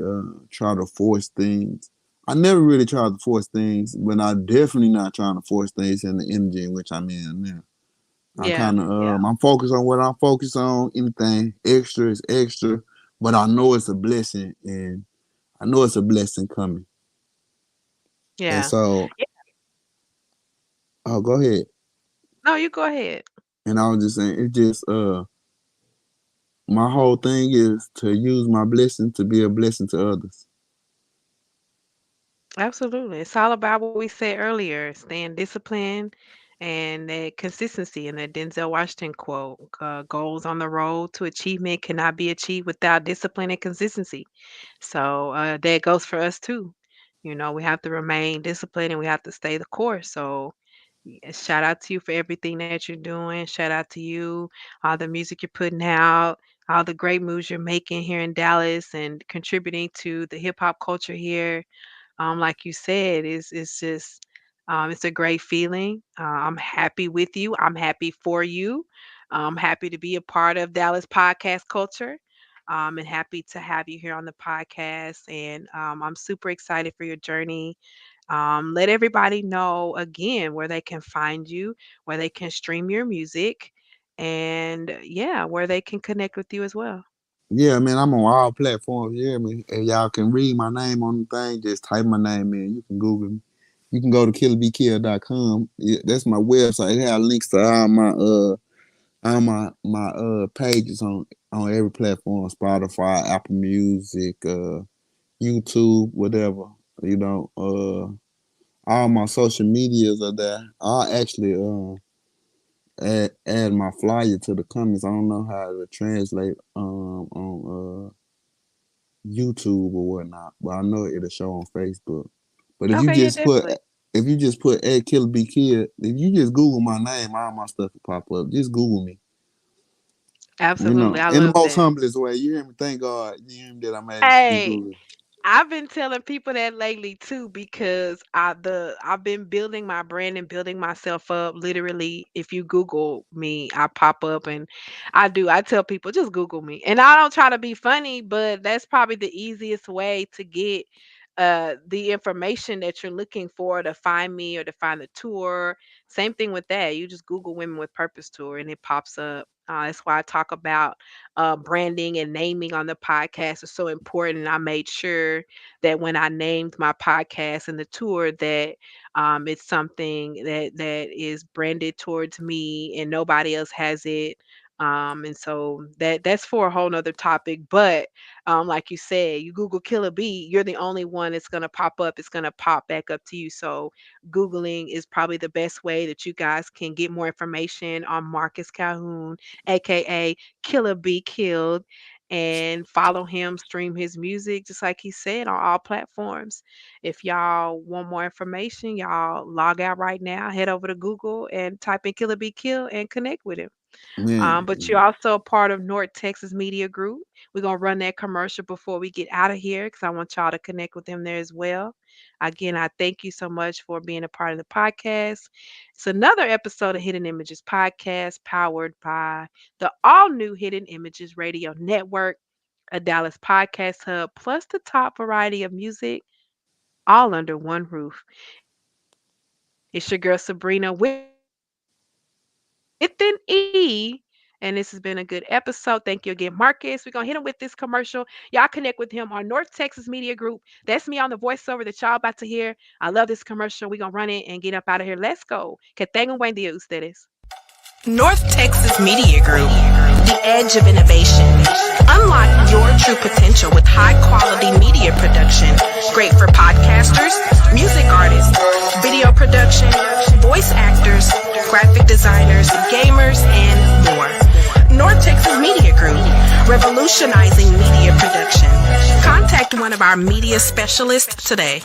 try to force things. I never really tried to force things, but I'm definitely not trying to force things in the energy in which I'm in now. I Yeah. kind of, Yeah. I'm focused on what I'm focused on. Anything extra is extra, but I know it's a blessing, and I know it's a blessing coming. And Yeah. so, Yeah. oh, go ahead. No, you go ahead. And I was just saying, it just my whole thing is to use my blessing to be a blessing to others. Absolutely. It's all about what we said earlier, staying disciplined and that consistency and that Denzel Washington quote, goals on the road to achievement cannot be achieved without discipline and consistency. So that goes for us too. We have to remain disciplined and we have to stay the course. So shout out to you for everything that you're doing. Shout out to you, all the music you're putting out, all the great moves you're making here in Dallas and contributing to the hip hop culture here. Like you said, it's just it's a great feeling. I'm happy with you. I'm happy for you. I'm happy to be a part of Dallas podcast culture. And happy to have you here on the podcast. And I'm super excited for your journey. Let everybody know again where they can find you, where they can stream your music, and yeah, where they can connect with you as well. Yeah, man, I'm on all platforms. You hear me? And y'all can read my name on the thing. Just type my name in. You can Google me. You can go to killabkill'd.com. Yeah, that's my website. It has links to all my pages on every platform: Spotify, Apple Music, YouTube, whatever. All my social medias are there. I actually add my flyer to the comments. I don't know how to translate on YouTube or whatnot, but I know it'll show on Facebook. But if you Okay, yeah, just put definitely. if you just put at Killabkill'd, if you just Google my name, all my stuff will pop up. Just Google me. Absolutely. I In the love most that. humblest way. You hear me? Thank God. You hear me that I'm able to be Hey, Google. I've been telling people that lately too because I've been building my brand and building myself up. Literally, if you Google me, I pop up and I tell people just Google me. And I don't try to be funny, but that's probably the easiest way to get the information that you're looking for to find me or to find the tour. Same thing with that. You just Google Women with Purpose Tour and it pops up. That's why I talk about branding and naming on the podcast is so important. I made sure that when I named my podcast and the tour that it's something that is branded towards me and nobody else has it. And so that's for a whole nother topic. But like you said, you Google Killer Bee, you're the only one that's gonna pop up. It's gonna pop back up to you. So Googling is probably the best way that you guys can get more information on Marcus Calhoun, aka Killabkill'd, and follow him, stream his music, just like he said, on all platforms. If y'all want more information, y'all log out right now, head over to Google and type in Killabkill'd and connect with him. But you're Man. also a part of North Texas Media Group. We're gonna run that commercial before we get out of here because I want y'all to connect with them there as well. Again, I thank you so much for being a part of the podcast. It's another episode of Hidden Images Podcast powered by the all new Hidden Images Radio Network, a Dallas podcast hub, plus the top variety of music, all under one roof. It's your girl Sabrina with an E. And this has been a good episode. Thank you again, Marcus. We're going to hit him with this commercial. Y'all connect with him on North Texas Media Group. That's me on the voiceover that y'all about to hear. I love this commercial. We're going to run it and get up out of here. Let's go. Que tengan buen día ustedes. North Texas Media Group, the edge of innovation. Unlock your true potential with high-quality media production. Great for podcasters, music artists, video production, voice actors, graphic designers, gamers, and more. North Texas Media Group, revolutionizing media production. Contact one of our media specialists today.